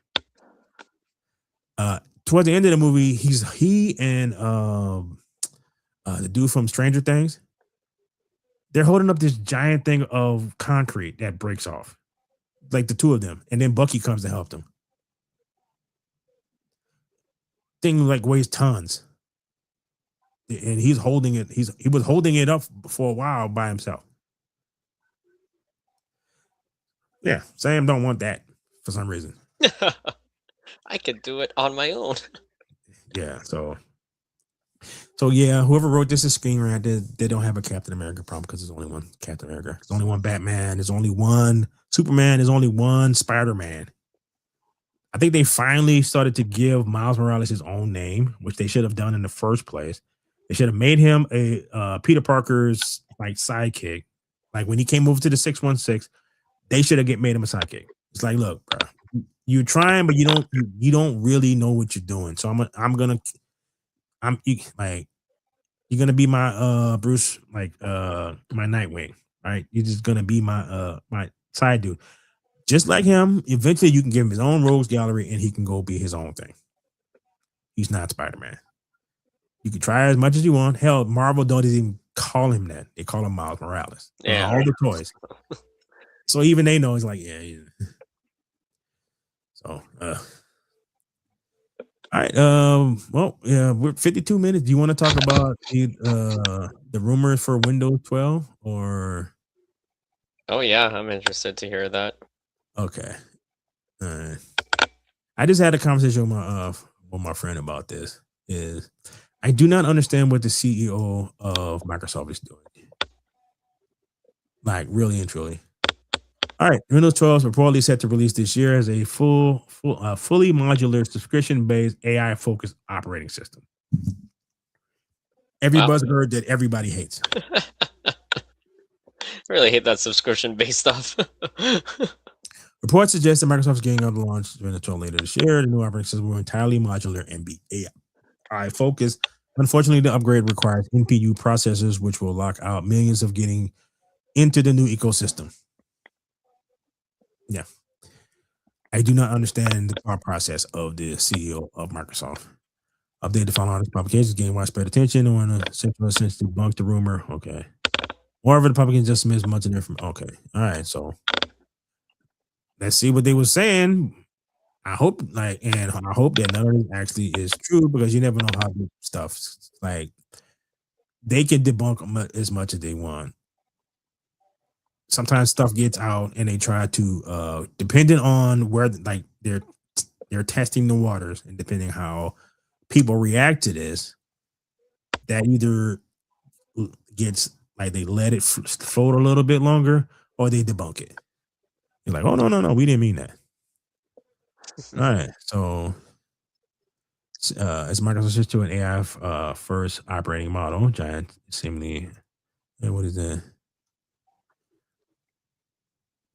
Towards the end of the movie, he and the dude from Stranger Things, they're holding up this giant thing of concrete that breaks off, like the two of them, and then Bucky comes to help them. Thing like weighs tons, and he's holding it. He was holding it up for a while by himself. Yeah, Sam don't want that for some reason. I could do it on my own. Yeah, so yeah, whoever wrote this is screenwriter. They don't have a Captain America problem because there's only one Captain America. There's only one Batman. There's only one Superman. There's only one Spider-Man. I think they finally started to give Miles Morales his own name, which they should have done in the first place. They should have made him a Peter Parker's like sidekick. Like when he came over to the 616, they should have made him a sidekick. It's like, look, bro, you're trying, but you don't really know what you're doing. So like you're gonna be my Bruce, like my Nightwing, right? You're just gonna be my side dude. Just like him, eventually you can give him his own rogues gallery and he can go be his own thing. He's not Spider-Man. You can try as much as you want. Hell, Marvel don't even call him that. They call him Miles Morales. Yeah. All the toys. So even they know it's like, yeah. So all right. Well, yeah, we're 52 minutes. Do you want to talk about the rumors for Windows 12 or Oh yeah, I'm interested to hear that. okay? Uh, I just had a conversation with my friend about this. Is I do not understand what the CEO of Microsoft is doing. Like really and truly. All right, Windows 12 is reportedly set to release this year as a fully modular subscription-based AI-focused operating system. Every Wow. buzzword that everybody hates. I really hate that subscription-based stuff. Reports suggest that Microsoft is getting on the launch Windows 12 later this year. The new operating system will entirely modular and be AI focused. Unfortunately, the upgrade requires NPU processors, which will lock out millions of getting into the new ecosystem. Yeah. I do not understand the thought process of the CEO of Microsoft. Update the following publications gain widespread attention on a central sense to debunk the rumor. Okay. Moreover, the publication just submits much of information. Okay. All right. So let's see what they were saying. I hope that none of this actually is true because you never know how this stuff like they can debunk as much as they want. Sometimes stuff gets out and they try to depending on where like they're testing the waters and depending how people react to this, that either gets like they let it float a little bit longer or they debunk it. You're like, oh no, we didn't mean that. All right, so as Microsoft switches to an AI first operating model, giant seemingly, what is that?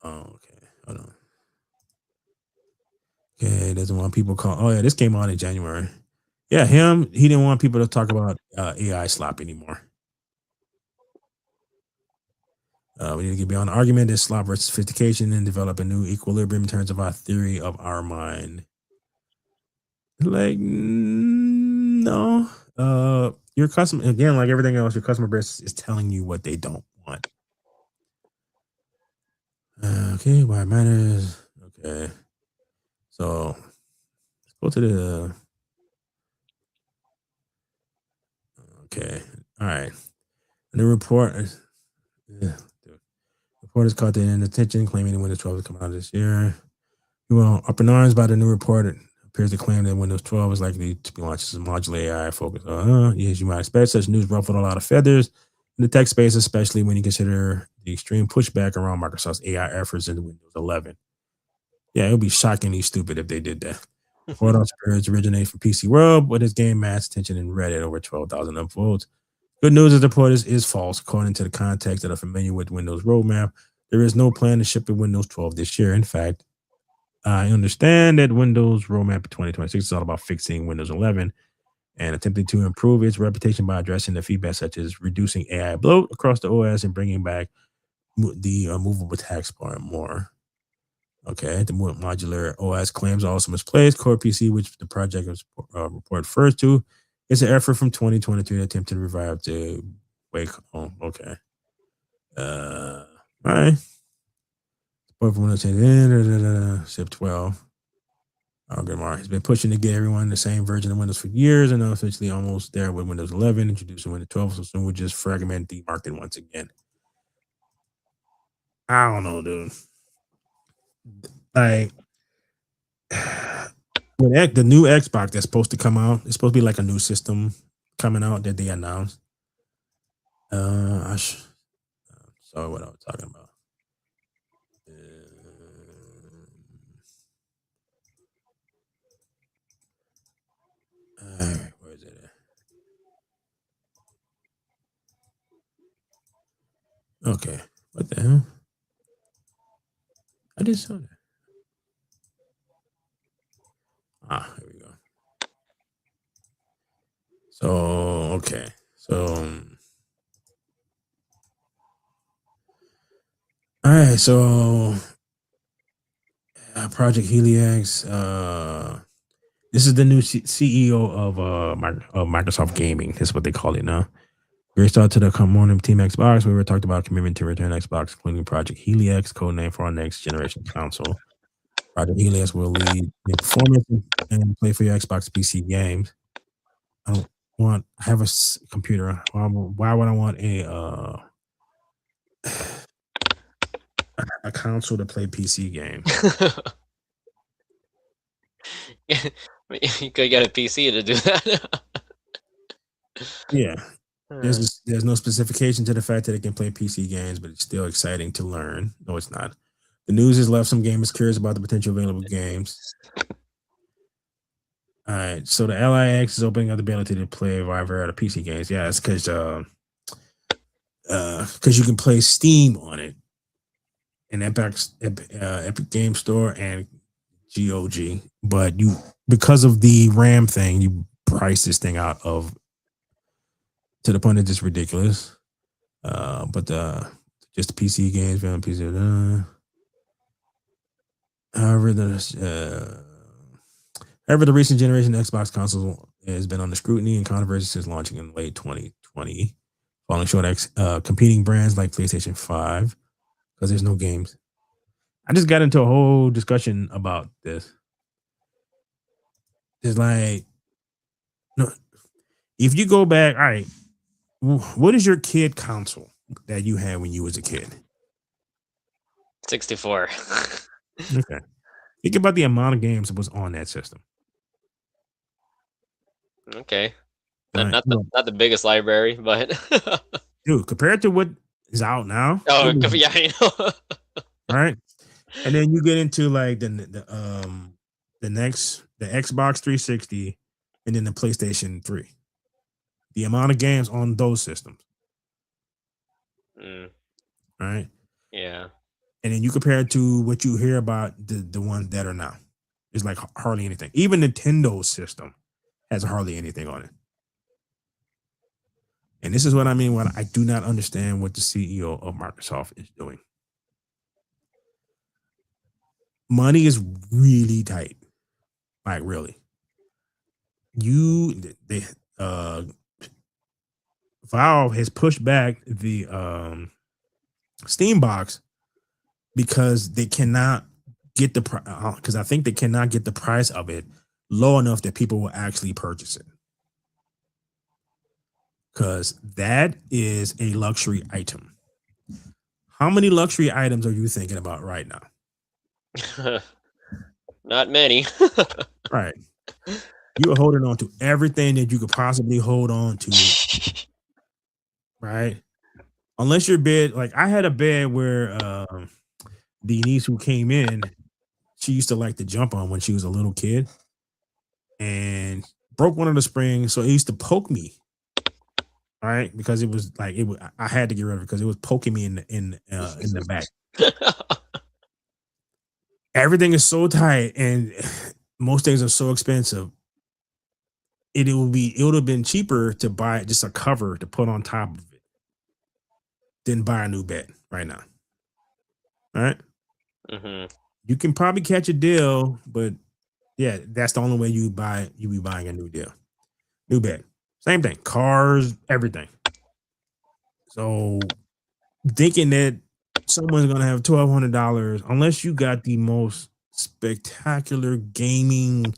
Oh, okay. Hold on. Okay, doesn't want people call. Oh yeah, this came out in January. Yeah, him. He didn't want people to talk about AI slop anymore. We need to get beyond the argument that slop versus sophistication and develop a new equilibrium in terms of our theory of our mind. Like, no. Your customer, again, like everything else, your customer base is telling you what they don't want. Okay, why it matters. Okay. So let's go to the. Okay. All right. The report. Yeah, the report has caught the attention, claiming that Windows 12 is coming out this year. Well, up in arms by the new report, it appears to claim that Windows 12 is likely to be launched as a modular AI focus. Yes, you might expect such news ruffled a lot of feathers in the tech space, especially when you consider the extreme pushback around Microsoft's AI efforts in Windows 11. Yeah, it would be shockingly stupid if they did that. Report on spirits originates from PC World, but its gained mass attention in Reddit over 12,000 upvotes. Good news is the report is false. According to the context that are familiar with Windows roadmap, there is no plan to ship in Windows 12 this year. In fact, I understand that Windows roadmap 2026 is all about fixing Windows 11 and attempting to improve its reputation by addressing the feedback such as reducing AI bloat across the OS and bringing back the movable tax bar and more. Okay, the modular OS claims also misplaced. Core PC, which the project report refers to, is an effort from 2022 to attempt to revive the wake. Oh, okay. All right. Support for Windows 10, SIP 12. Mark has been pushing to get everyone the same version of Windows for years and now essentially almost there with Windows 11, introducing Windows 12. So soon we'll just fragment the market once again. I don't know, dude. Like, when the new Xbox that's supposed to come out, it's supposed to be like a new system coming out that they announced. Sorry, what I was talking about. All right, where is it at? Okay, what the hell? I just saw that. Here we go. So okay, so all right, so Project Helix. This is the new CEO of Microsoft Gaming. That's what they call it now. Great start to the morning Team Xbox. We were talked about commitment to return Xbox, including Project Helix, codename for our next generation console. Project Helix will lead in performance and play for your Xbox PC games. I don't want. I have a computer. Why would I want a console to play PC games? You could get a PC to do that. Yeah, Uh, there's no specification to the fact that it can play PC games, but it's still exciting to learn. No, it's not. The news has left some gamers curious about the potential available games. All right, so the LIX is opening up the ability to play via the PC games. Yeah, it's because you can play Steam on it, and Epic Game Store and GOG. But you, because of the RAM thing, you price this thing out of to the point that it's ridiculous. But just the PC games, on PC. However, the recent generation of Xbox console has been under scrutiny and controversy since launching in late 2020, falling short competing brands like PlayStation 5 because there's no games. I just got into a whole discussion about this. It's like, no, if you go back, all right, what is your kid console that you had when you was a kid? 64. Okay. Think about the amount of games that was on that system. Okay. All right. Not the biggest library, but Dude, compared to what is out now, oh, yeah, I know. right? And then you get into like the next the Xbox 360 and then the PlayStation 3. The amount of games on those systems, Mm, right? yeah. and then you compare it to what you hear about the ones that are now. It's like hardly anything. Even Nintendo's system has hardly anything on it. And this is what I mean when I do not understand what the CEO of Microsoft is doing. Money is really tight, like really. You they Valve has pushed back the Steam box because they cannot get the because I think they cannot get the price of it low enough that people will actually purchase it. Because that is a luxury item. How many luxury items are you thinking about right now? Not many. Right. You are holding on to everything that you could possibly hold on to, right? Unless your bed, like I had a bed where the niece who came in, she used to like to jump on when she was a little kid and broke one of the springs. So it used to poke me, right? Because it was like it was, I had to get rid of it because it was poking me in the back. Everything is so tight and most things are so expensive. It would have been cheaper to buy just a cover to put on top of it than buy a new bed right now. All right. Hmm. You can probably catch a deal, but yeah, that's the only way you be buying a new deal. New bed. Same thing. Cars, everything. So thinking that someone's gonna have $1,200 unless you got the most spectacular gaming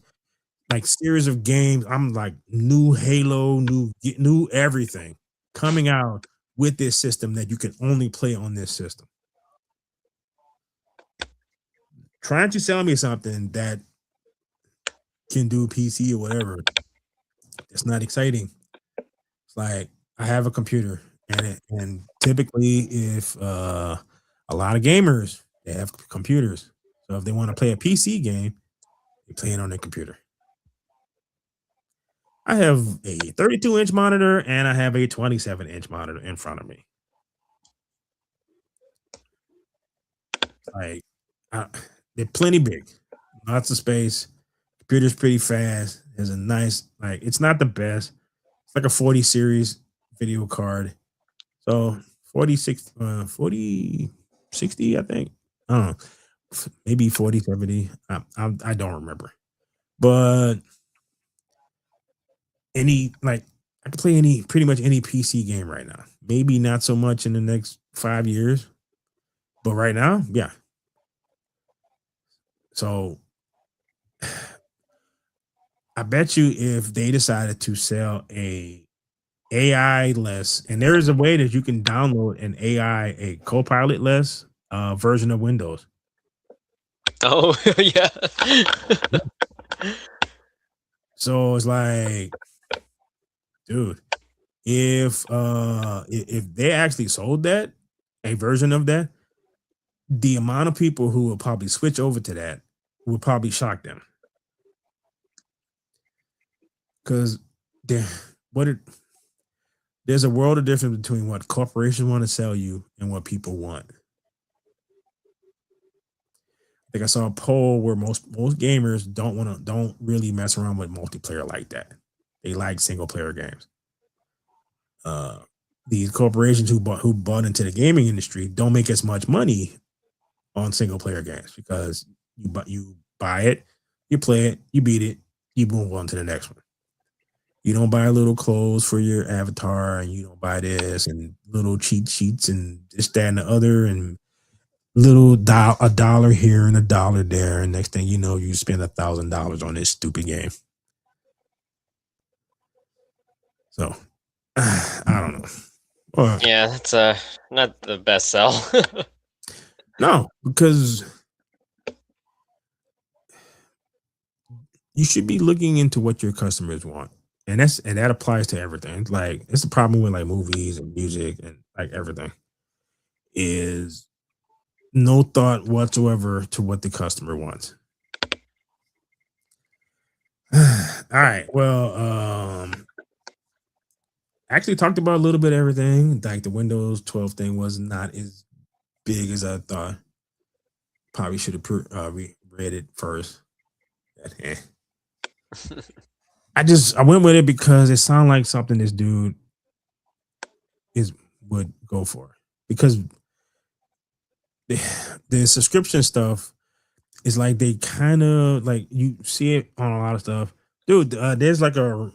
like series of games. I'm like new Halo, new everything coming out with this system that you can only play on this system. Trying to sell me something that can do PC or whatever, it's not exciting. It's like I have a computer and typically if a lot of gamers they have computers. So if they want to play a PC game, they play it on their computer. I have a 32-inch monitor and I have a 27-inch monitor in front of me. Like I, they're plenty big, lots of space. Computer's pretty fast. Has a nice like it's not the best. It's like a 40 series video card. So 46, 40, 60, I think. I don't know. Maybe 40, 70. I don't remember. But any like I can play any pretty much any PC game right now. Maybe not so much in the next 5 years, but right now, yeah. So I bet you if they decided to sell a AI less, and there is a way that you can download an AI, a Copilot less version of Windows. Oh, yeah. So it's like, dude, if they actually sold that, a version of that, the amount of people who will probably switch over to that would probably shock them because there, what it, there's a world of difference between what corporations want to sell you and what people want. Like I saw a poll where most gamers don't really mess around with multiplayer like that. They like single player games. Uh, these corporations who bought into the gaming industry don't make as much money on single player games because you buy it, you play it, you beat it, you move on to the next one. You don't buy little clothes for your avatar, and you don't buy this and little cheat sheets and this, that, and the other, and a dollar here and a dollar there, and next thing you know, you spend $1,000 on this stupid game. So I don't know. Well, Yeah, that's not the best sell. no, because you should be looking into what your customers want. And that applies to everything. Like it's the problem with like movies and music and like everything is no thought whatsoever to what the customer wants. All right. Well, actually talked about a little bit of everything. Like the Windows 12 thing was not as big as I thought. Probably should have read it first. Eh. I went with it because it sounded like something this dude is would go for because the subscription stuff is like they kind of like you see it on a lot of stuff, dude. There's like a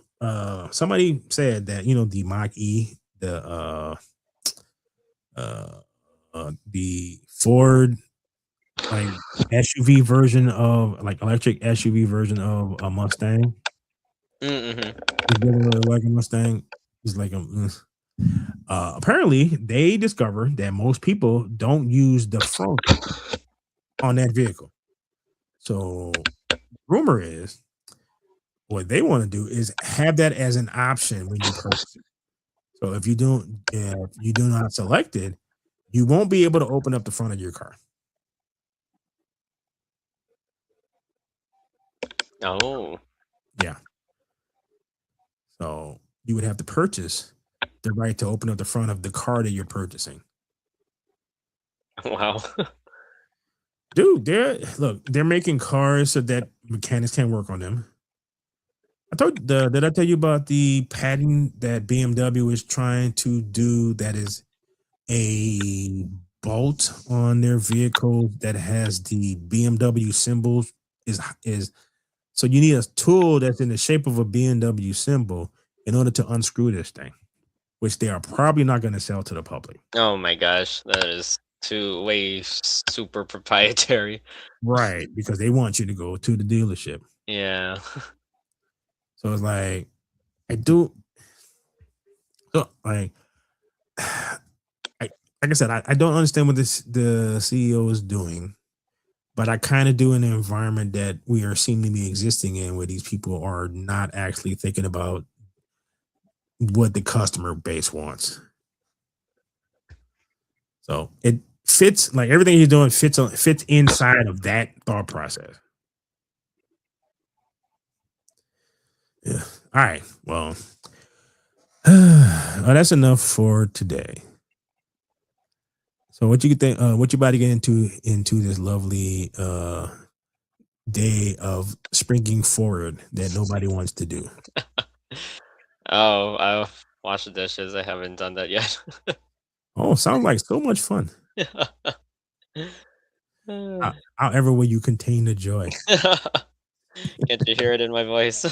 somebody said that the Mach E, uh, the Ford like SUV version of like electric SUV version of a Mustang Mm-hmm. is literally like a Mustang. Is like a apparently they discovered that most people don't use the front on that vehicle. So rumor is what they want to do is have that as an option when you purchase it. So if you do not select it, you won't be able to open up the front of your car. Oh, Yeah. So you would have to purchase the right to open up the front of the car that you're purchasing. wow. Dude, they're making cars so that mechanics can work on them. Did I tell you about the patent that BMW is trying to do that is a bolt on their vehicle that has the BMW symbols is so you need a tool that's in the shape of a BMW symbol in order to unscrew this thing, which they are probably not going to sell to the public. Oh my gosh, that is too way super proprietary. Right, because they want you to go to the dealership. Yeah. So it's like I do like I like I said, I don't understand what the CEO is doing, but I kind of do in the environment that we are seemingly existing in where these people are not actually thinking about what the customer base wants. So it fits like everything he's doing fits inside of that thought process. Yeah. All right. Well, well, that's enough for today. So what you think? What you about to get into this lovely day of springing forward that nobody wants to do? Oh, I'll wash the dishes. I haven't done that yet. Oh, sounds like so much fun. However, will you contain the joy? Can't you hear it in my voice?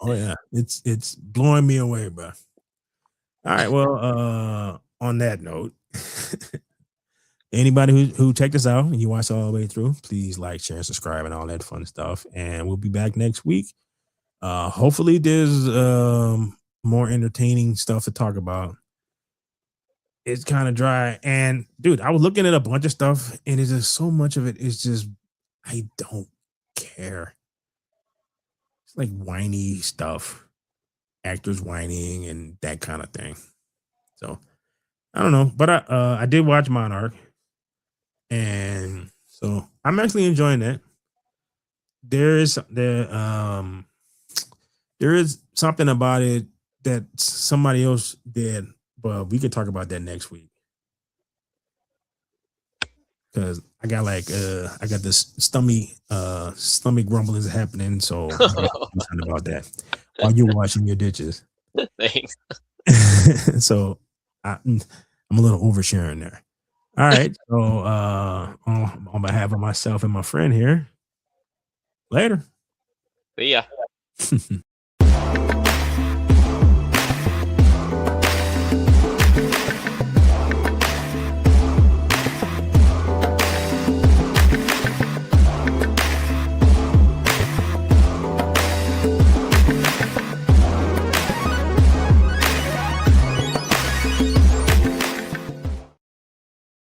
Oh yeah, it's blowing me away, bro. All right. Well, on that note, anybody who checked us out and you watched all the way through, please like, share, and subscribe, and all that fun stuff. And we'll be back next week. Hopefully, there's more entertaining stuff to talk about. It's kind of dry, and dude, I was looking at a bunch of stuff, and it's just so much of it is just I don't care. It's like whiny stuff, actors whining, and that kind of thing. So I don't know, but I did watch Monarch, and so I'm actually enjoying that. There is there is something about it that somebody else did, but we could talk about that next week because I got this stomach rumblings happening, so I got to do something about that while you're washing your dishes. Thanks. I'm a little oversharing there. All right. So on behalf of myself and my friend here, later. See ya.